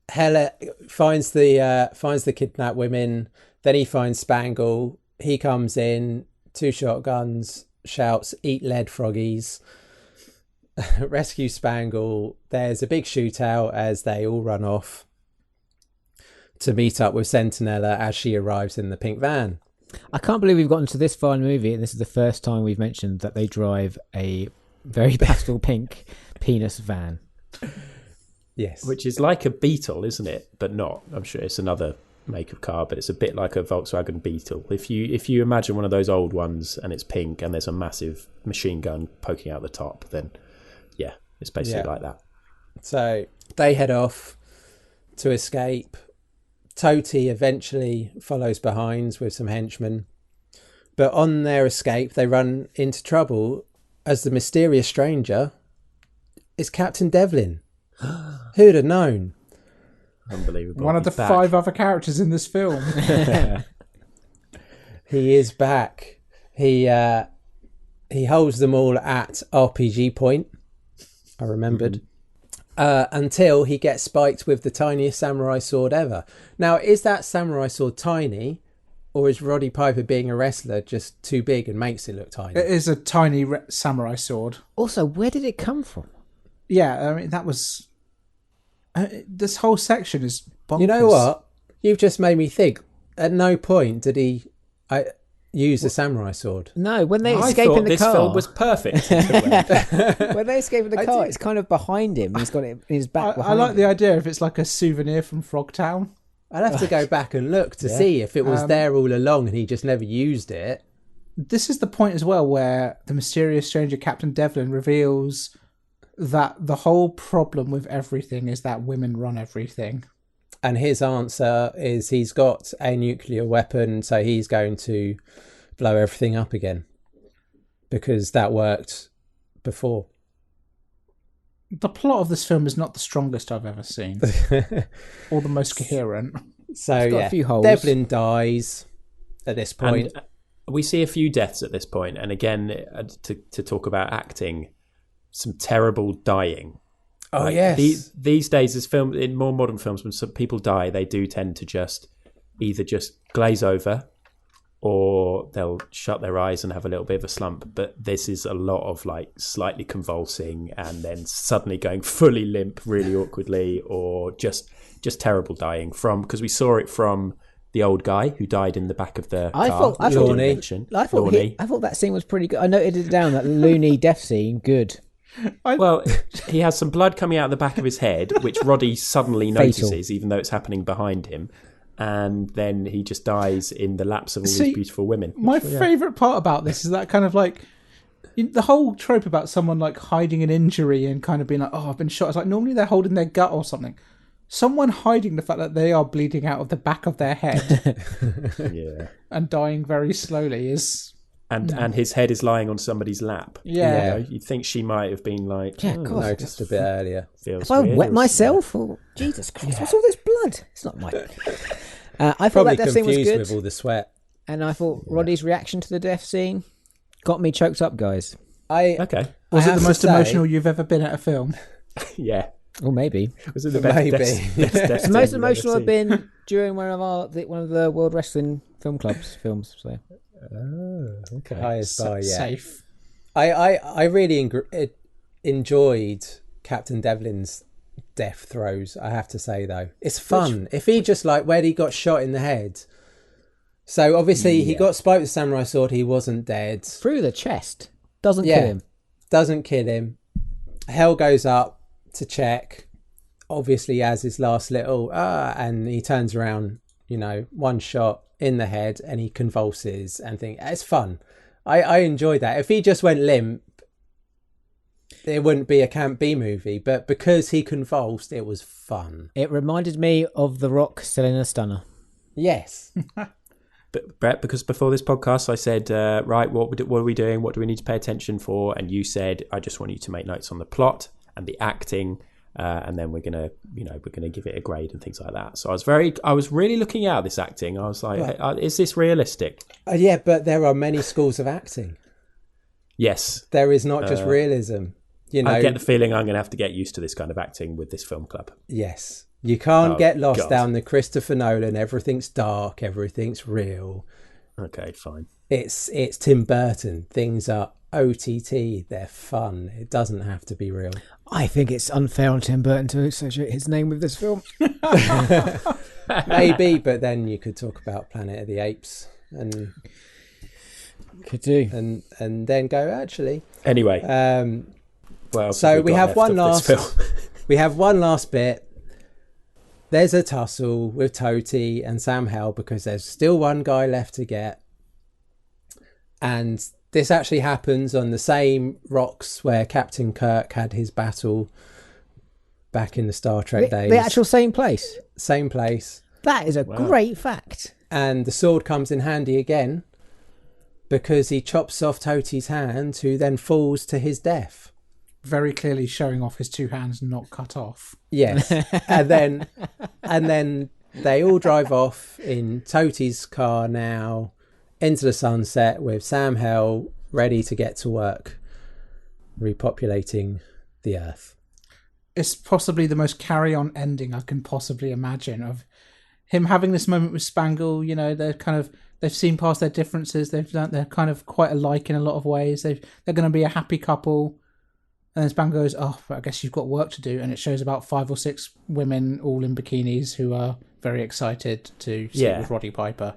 E: Hella finds the kidnapped women. Then he finds Spangle. He comes in, 2 shotguns, shouts, "Eat lead, froggies." Rescue Spangle. There's a big shootout as they all run off to meet up with Sentinella as she arrives in the pink van.
F: I can't believe we've gotten to this far in the movie, and this is the first time we've mentioned that they drive a very pastel pink penis van.
E: Yes.
C: Which is like a Beetle, isn't it? But not. I'm sure it's another make of car, but it's a bit like a Volkswagen Beetle. If you imagine one of those old ones and it's pink and there's a massive machine gun poking out the top, then yeah, it's basically like that.
E: So they head off to escape. Toti eventually follows behind with some henchmen. But on their escape, they run into trouble as the mysterious stranger is Captain Devlin. Who'd have known?
C: Unbelievable.
D: One of the 5 other characters in this film.
E: He is back. He holds them all at RPG point. I remembered. Until he gets spiked with the tiniest samurai sword ever. Now, is that samurai sword tiny, or is Roddy Piper being a wrestler just too big and makes it look tiny?
D: It is a tiny samurai sword.
F: Also, where did it come from?
D: Yeah, I mean, that was... this whole section is bonkers.
E: You know what? You've just made me think. At no point did he use a samurai sword.
F: No, when they escape in the car...
C: this film was perfect.
F: When they escape in the car, it's kind of behind him. He's got it in his back behind
D: I like
F: him.
D: the idea if it's like a souvenir from Frogtown.
E: I'd have to go back and look to see if it was there all along and he just never used it.
D: This is the point as well where the mysterious stranger Captain Devlin reveals that the whole problem with everything is that women run everything.
E: And his answer is he's got a nuclear weapon, so he's going to blow everything up again. Because that worked before.
D: The plot of this film is not the strongest I've ever seen. Or the most coherent.
E: So,
F: It's got a few holes.
E: Devlin dies at this point.
C: And we see a few deaths at this point. And again, to talk about acting, some terrible dying.
E: Oh, yes.
C: These days, as film in more modern films, when some people die, they do tend to either glaze over, or they'll shut their eyes and have a little bit of a slump. But this is a lot of slightly convulsing and then suddenly going fully limp really awkwardly, or just terrible dying because we saw it from the old guy who died in the back of the car.
F: I thought that scene was pretty good. I noted it down, that loony death scene, good.
C: Well, he has some blood coming out of the back of his head, which Roddy suddenly notices, even though it's happening behind him. And then he just dies in the laps of all these beautiful women.
D: My favourite part about this is that kind of the whole trope about someone hiding an injury and kind of being like, oh, I've been shot. It's like normally they're holding their gut or something. Someone hiding the fact that they are bleeding out of the back of their head and dying very slowly is...
C: And his head is lying on somebody's lap.
D: Yeah.
C: You'd think she might have been
E: noticed a bit earlier.
F: Have I wet myself? Or, Jesus Christ, what's all this blood? It's not my... I thought that death scene was good.
E: With all the sweat.
F: And I thought Roddy's reaction to the death scene got me choked up, guys.
C: Okay.
D: Was it the most emotional you've ever been at a film?
C: Yeah.
F: Or maybe.
C: Was it the best?
E: Maybe.
F: The most emotional I've been during one of the World Wrestling Film Club's films. So.
C: Okay.
E: Highest bar, yeah.
D: Safe.
E: I really enjoyed Captain Devlin's death throes, I have to say, though. It's fun. If he just, like, where he got shot in the head. So, obviously, he got spiked with the samurai sword. He wasn't dead.
F: Through the chest. Doesn't kill him.
E: Doesn't kill him. Hell goes up to check. Obviously, he has his last little, and he turns around, one shot in the head, and he convulses and think it's fun. I enjoyed that. If he just went limp, it wouldn't be a Camp B movie, but because he convulsed, it was fun.
F: It reminded me of The Rock selling a stunner.
E: Yes.
C: But Brett, because before this podcast I said, right, what are we doing? What do we need to pay attention for? And you said, I just want you to make notes on the plot and the acting, and then we're gonna give it a grade and things like that. So I was really looking at this acting. I was like, is this realistic?
E: Yeah, but there are many schools of acting.
C: Yes,
E: there is not just realism.
C: I get the feeling I'm going to have to get used to this kind of acting with this film club.
E: Yes. You can't get lost down the Christopher Nolan. Everything's dark. Everything's real.
C: Okay, fine.
E: It's Tim Burton. Things are OTT. They're fun. It doesn't have to be real.
F: I think it's unfair on Tim Burton to associate his name with this film.
E: Maybe, but then you could talk about Planet of the Apes and
F: could do,
E: and then go actually.
C: Anyway,
E: so we have one last bit. There's a tussle with Toti and Sam Hell because there's still one guy left to get. And this actually happens on the same rocks where Captain Kirk had his battle back in the Star Trek days.
F: The actual same place?
E: Same place.
F: That is a great fact.
E: And the sword comes in handy again because he chops off Toti's hand, who then falls to his death.
D: Very clearly showing off his two hands not cut off.
E: Yes. and then they all drive off in Toti's car now into the sunset with Sam Hell ready to get to work repopulating the Earth.
D: It's possibly the most carry-on ending I can possibly imagine, of him having this moment with Spangle. They've seen past their differences. They're kind of quite alike in a lot of ways. They're going to be a happy couple. And then Spangle goes, but I guess you've got work to do. And it shows about 5 or 6 women all in bikinis who are very excited to sleep with Roddy Piper.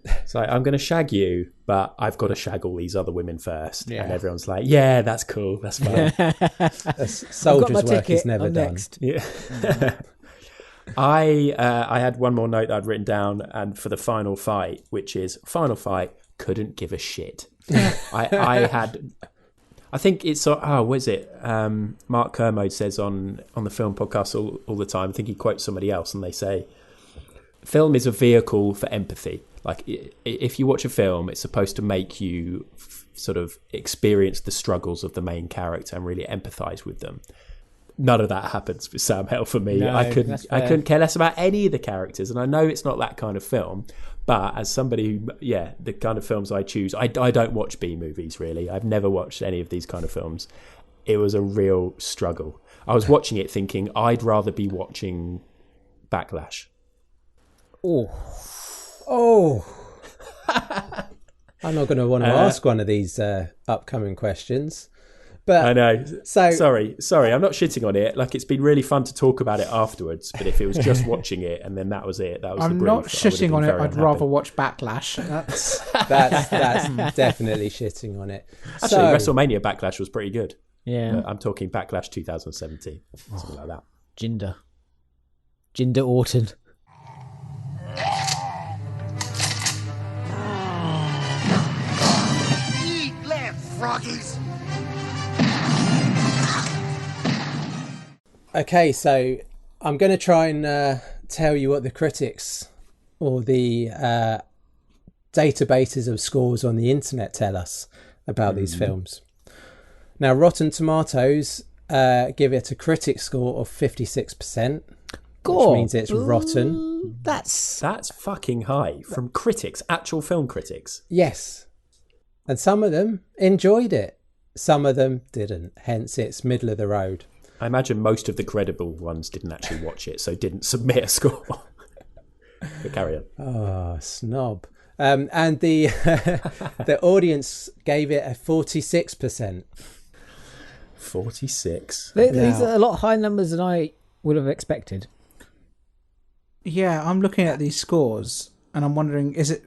C: It's like, I'm going to shag you, but I've got to shag all these other women first.
D: Yeah.
C: And everyone's like, yeah, that's cool. That's fine.
E: Soldier's work is never done.
F: Next.
C: Yeah. I had one more note that I'd written down, and for the final fight, which is final fight, couldn't give a shit. I think it's what is it? Mark Kermode says on the film podcast all the time. I think he quotes somebody else, and they say, "Film is a vehicle for empathy. Like if you watch a film, it's supposed to make you sort of experience the struggles of the main character and really empathise with them." None of that happens with Sam Hell for me.
F: No,
C: I couldn't care less about any of the characters, and I know it's not that kind of film. But as somebody who, the kind of films I choose, I don't watch B movies really. I've never watched any of these kind of films. It was a real struggle. I was watching it thinking I'd rather be watching Backlash.
E: Oh. I'm not going to want to ask one of these upcoming questions. But
C: I know. So sorry. I'm not shitting on it. Like, it's been really fun to talk about it afterwards. But if it was just watching it and then that was it, that was.
D: I'm not shitting on it. I'd rather watch Backlash.
E: That's definitely shitting on it.
C: Actually, WrestleMania Backlash was pretty good.
F: Yeah,
C: I'm talking Backlash 2017, something like that.
F: Jinder Orton.
A: Eat left, froggies.
E: Okay, so I'm going to try and tell you what the critics or the databases of scores on the internet tell us about these films. Now, Rotten Tomatoes give it a critic score of 56%, which means it's rotten.
F: That's
C: fucking high from critics, actual film critics.
E: Yes. And some of them enjoyed it. Some of them didn't, hence it's middle of the road.
C: I imagine most of the credible ones didn't actually watch it, so didn't submit a score. But carry on.
E: Oh, snob. And the the audience gave it a 46%.
C: 46.
F: These are a lot higher numbers than I would have expected.
D: Yeah, I'm looking at these scores and I'm wondering, is it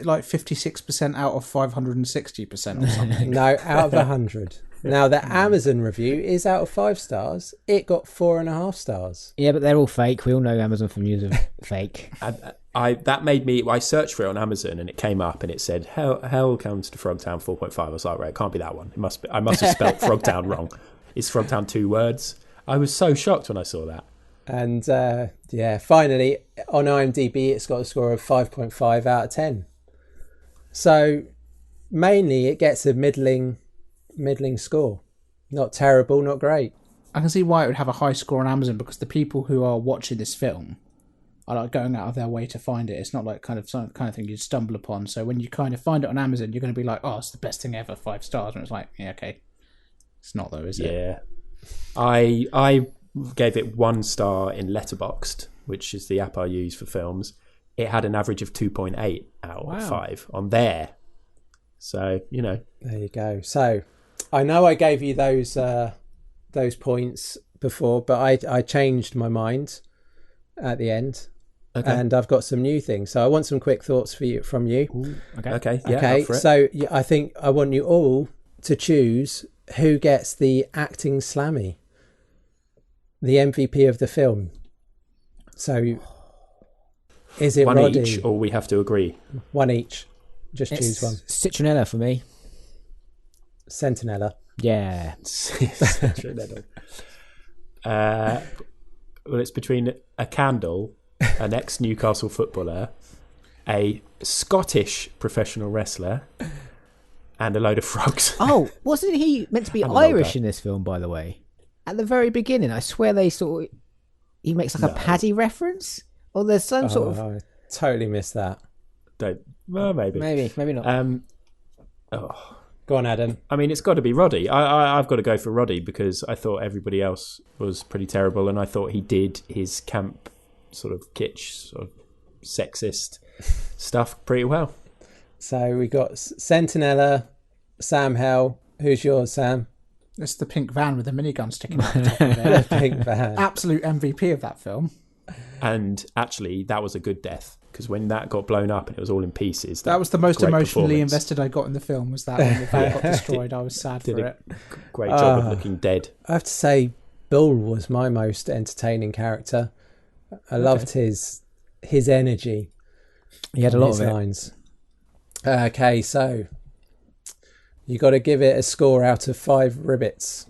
D: like 56% out of 560% or something?
E: No, out of 100. Now, the Amazon review is out of 5 stars. It got 4.5 stars.
F: Yeah, but they're all fake. We all know Amazon reviews are fake.
C: That made me. I searched for it on Amazon and it came up and it said Hell Comes to Frogtown 4.5. I was like, right, it can't be that one. It must be. I must have spelt Frogtown wrong. Is Frogtown 2 words? I was so shocked when I saw that.
E: And finally on IMDb, it's got a score of 5.5 out of 10. So mainly it gets a middling score. Not terrible, not great.
D: I can see why it would have a high score on Amazon, because the people who are watching this film are like going out of their way to find it. It's not like some kind of thing you'd stumble upon. So when you kind of find it on Amazon, you're going to be like, oh, it's the best thing ever, 5 stars. And it's like, yeah, okay. It's not though, is it?
C: Yeah. I gave it 1 star in Letterboxd, which is the app I use for films. It had an average of 2.8 out of 5 on there. So, you know.
E: There you go. So I know I gave you those points before, but I changed my mind at the end. Okay. And I've got some new things. So I want some quick thoughts from you.
F: Ooh, okay.
E: Okay. So I think I want you all to choose who gets the acting slammy, the MVP of the film. So is it
C: one
E: Roddy?
C: Each, or we have to agree?
E: One each. Just choose one.
F: Citronella for me.
E: Sentinella.
F: Yeah.
C: Citronella. Well, it's between a candle, an ex-Newcastle footballer, a Scottish professional wrestler, and a load of frogs.
F: Oh, wasn't he meant to be Irish in this film, by the way? At the very beginning, I swear he makes like a Paddy reference? Or there's some sort of...
E: I totally missed that.
C: Well, maybe.
F: Maybe not.
E: Go on, Adam.
C: I mean, it's got to be Roddy. I've got to go for Roddy because I thought everybody else was pretty terrible, and I thought he did his camp sort of kitsch, sort of sexist stuff pretty well.
E: So we got Sentinella, Sam Hell. Who's yours, Sam?
D: It's the pink van with the minigun sticking out the top of it.
E: The pink van.
D: Absolute MVP of that film.
C: And actually, that was a good death, because when that got blown up and it was all in pieces...
D: That was the most emotionally invested I got in the film, was that when the van got destroyed. I was sad for it.
C: Great job of looking dead.
E: I have to say, Bull was my most entertaining character. I loved his energy.
F: He had a lot of
E: lines. Okay, so you got to give it a score out of 5 ribbits.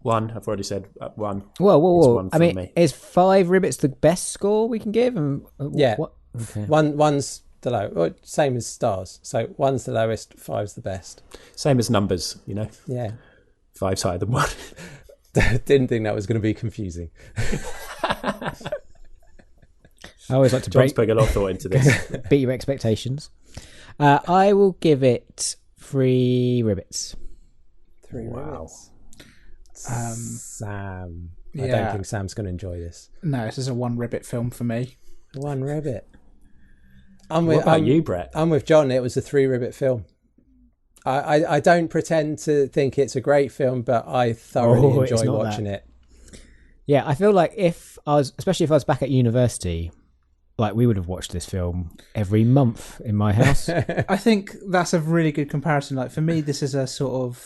C: 1. I've already said 1.
F: Whoa. I mean, is 5 ribbits the best score we can give? And
E: yeah.
F: What? Okay.
E: One's the low. Well, same as stars. So 1's the lowest, 5's the best.
C: Same as numbers, you know?
E: Yeah.
C: 5's higher than 1.
E: Didn't think that was going to be confusing.
F: I always like to
C: John's putting a lot of thought into this.
F: Beat your expectations. I will give it 3 ribbits.
E: 3 ribbits. Sam. I
D: Yeah.
E: don't think Sam's going to enjoy this.
D: No, this is a 1 ribbit film for me.
E: 1 ribbit.
C: What about you, Brett?
E: I'm with John. It was a 3 ribbit film. I don't pretend to think it's a great film, but I thoroughly enjoy watching it.
F: Yeah, I feel like especially if I was back at university, like we would have watched this film every month in my house.
D: I think that's a really good comparison. Like for me, this is it sort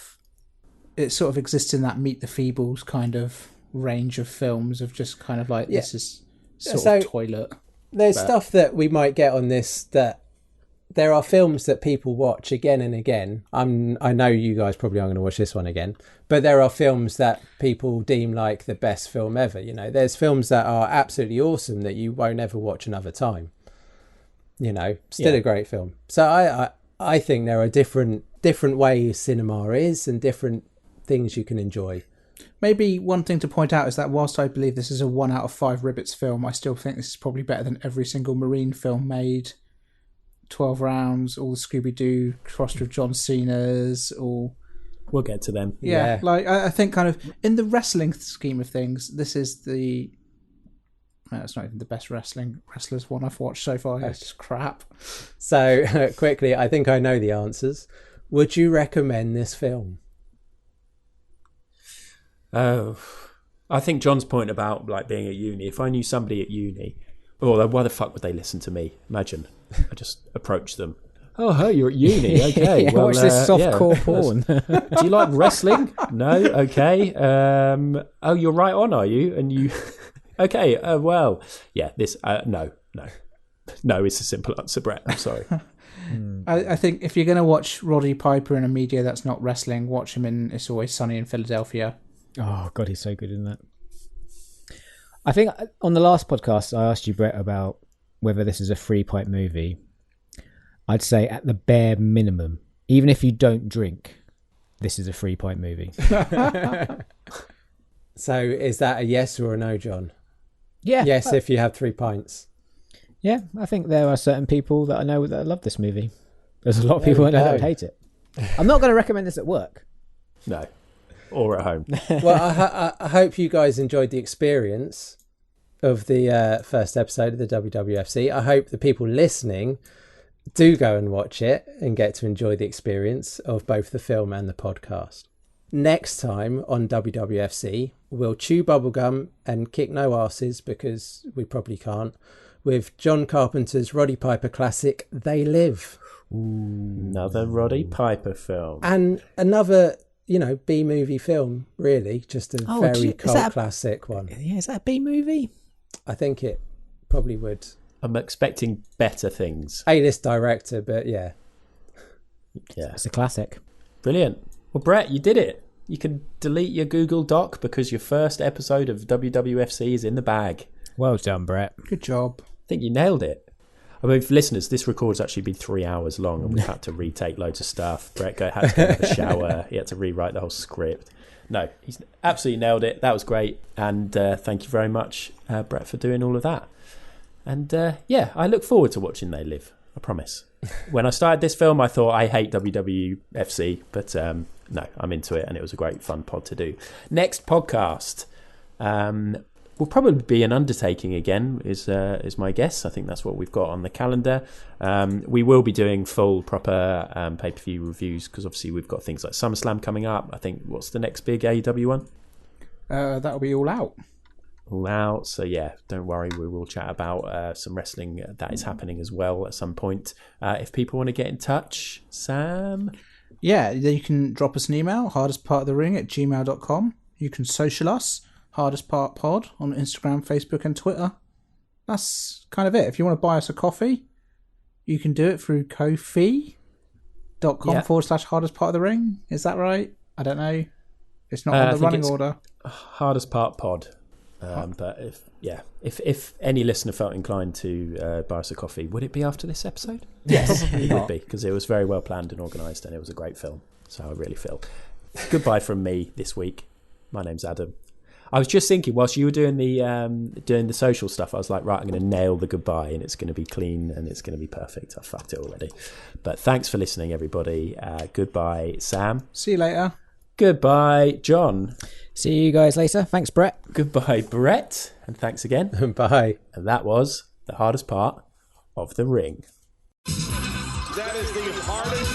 D: of exists in that Meet the Feebles kind of range of films of just kind of like, this is sort of toilet.
E: There's stuff that we might get on this, that there are films that people watch again and again. I know you guys probably aren't going to watch this one again, but there are films that people deem like the best film ever. You know, there's films that are absolutely awesome that you won't ever watch another time. You know, still a great film. So I think there are different ways cinema is and different things you can enjoy.
D: Maybe one thing to point out is that whilst I believe this is a 1 out of 5 ribbits film, I still think this is probably better than every single Marine film made. 12 Rounds, all the Scooby-Doo crossed with John Cena's, all
C: We'll get to them.
D: Yeah. Like I think kind of in the wrestling scheme of things, this is the... it's not even the best wrestlers one I've watched so far. It's just crap.
E: So, quickly, I think I know the answers. Would you recommend this film?
C: Oh, I think John's point about like being at uni. If I knew somebody at uni, why the fuck would they listen to me? Imagine, I just approach them. Oh, hey, you're at uni. Okay,
F: well, watch this softcore porn.
C: Do you like wrestling? No. Okay. Oh, you're right on, are you? And you. Okay. Well, yeah. This. No. It's a simple answer, Brett. I'm sorry.
D: I think if you're going to watch Roddy Piper in a media that's not wrestling, watch him in It's Always Sunny in Philadelphia.
F: Oh, God, he's so good in that. I think on the last podcast, I asked you, Brett, about whether this is a three-pipe movie. I'd say at the bare minimum, even if you don't drink, this is a three-pipe movie.
E: So is that a yes or a no, John?
F: Yeah.
E: Yes, if you have 3 pints.
F: Yeah, I think there are certain people that I know that love this movie. There's a lot of people I know that would hate it. I'm not going to recommend this at work.
C: No. Or at home.
E: Well, I hope you guys enjoyed the experience of the first episode of the WWFC. I hope the people listening do go and watch it and get to enjoy the experience of both the film and the podcast. Next time on WWFC, we'll chew bubblegum and kick no arses, because we probably can't, with John Carpenter's Roddy Piper classic, They Live.
C: Ooh, another Roddy Piper film.
E: And another, B-movie film, really. Just a very cult classic one.
F: Yeah, is that a B-movie?
E: I think it probably would.
C: I'm expecting better things.
E: A-list director, but yeah.
C: Yeah.
F: It's a classic.
C: Brilliant. Well, Brett, you did it. You can delete your Google Doc because your first episode of WWFC is in the bag.
F: Well done, Brett.
D: Good job.
C: I think you nailed it. I mean, for listeners, this record's actually been 3 hours long and we've had to retake loads of stuff. Brett had to go to the shower. He had to rewrite the whole script. No, he's absolutely nailed it. That was great. And thank you very much, Brett, for doing all of that. And I look forward to watching They Live. I promise. When I started this film, I thought I hate WWFC, but no, I'm into it, and it was a great fun pod to do. Next podcast will probably be an undertaking again, is my guess. I think that's what we've got on the calendar. We will be doing full, proper pay-per-view reviews, because obviously we've got things like SummerSlam coming up. I think, what's the next big AEW one?
D: That'll be All Out.
C: All Out. So yeah, don't worry, we will chat about some wrestling that is happening as well at some point. If people want to get in touch, Sam?
D: Yeah, you can drop us an email, hardestpartofthering@gmail.com. You can social us, Hardest Part Pod, on Instagram, Facebook and Twitter. That's kind of it. If you want to buy us a coffee, you can do it through ko-fi.com/hardest part of the ring. Is that right? I don't know. It's not on the running order.
C: Hardest Part Pod. But if any listener felt inclined to buy us a coffee, would it be after this episode? Yes, it would be, because it was very well planned and organised, and it was a great film. So I really feel. Goodbye from me this week. My name's Adam. I was just thinking, whilst you were doing the social stuff, I was like, right, I'm going to nail the goodbye, and it's going to be clean and it's going to be perfect. I fucked it already. But thanks for listening, everybody. Goodbye, Sam.
D: See you later.
C: Goodbye, John.
F: See you guys later. Thanks, Brett.
C: Goodbye, Brett. And thanks again.
E: Bye.
C: And that was the hardest part of the ring.
K: That is the hardest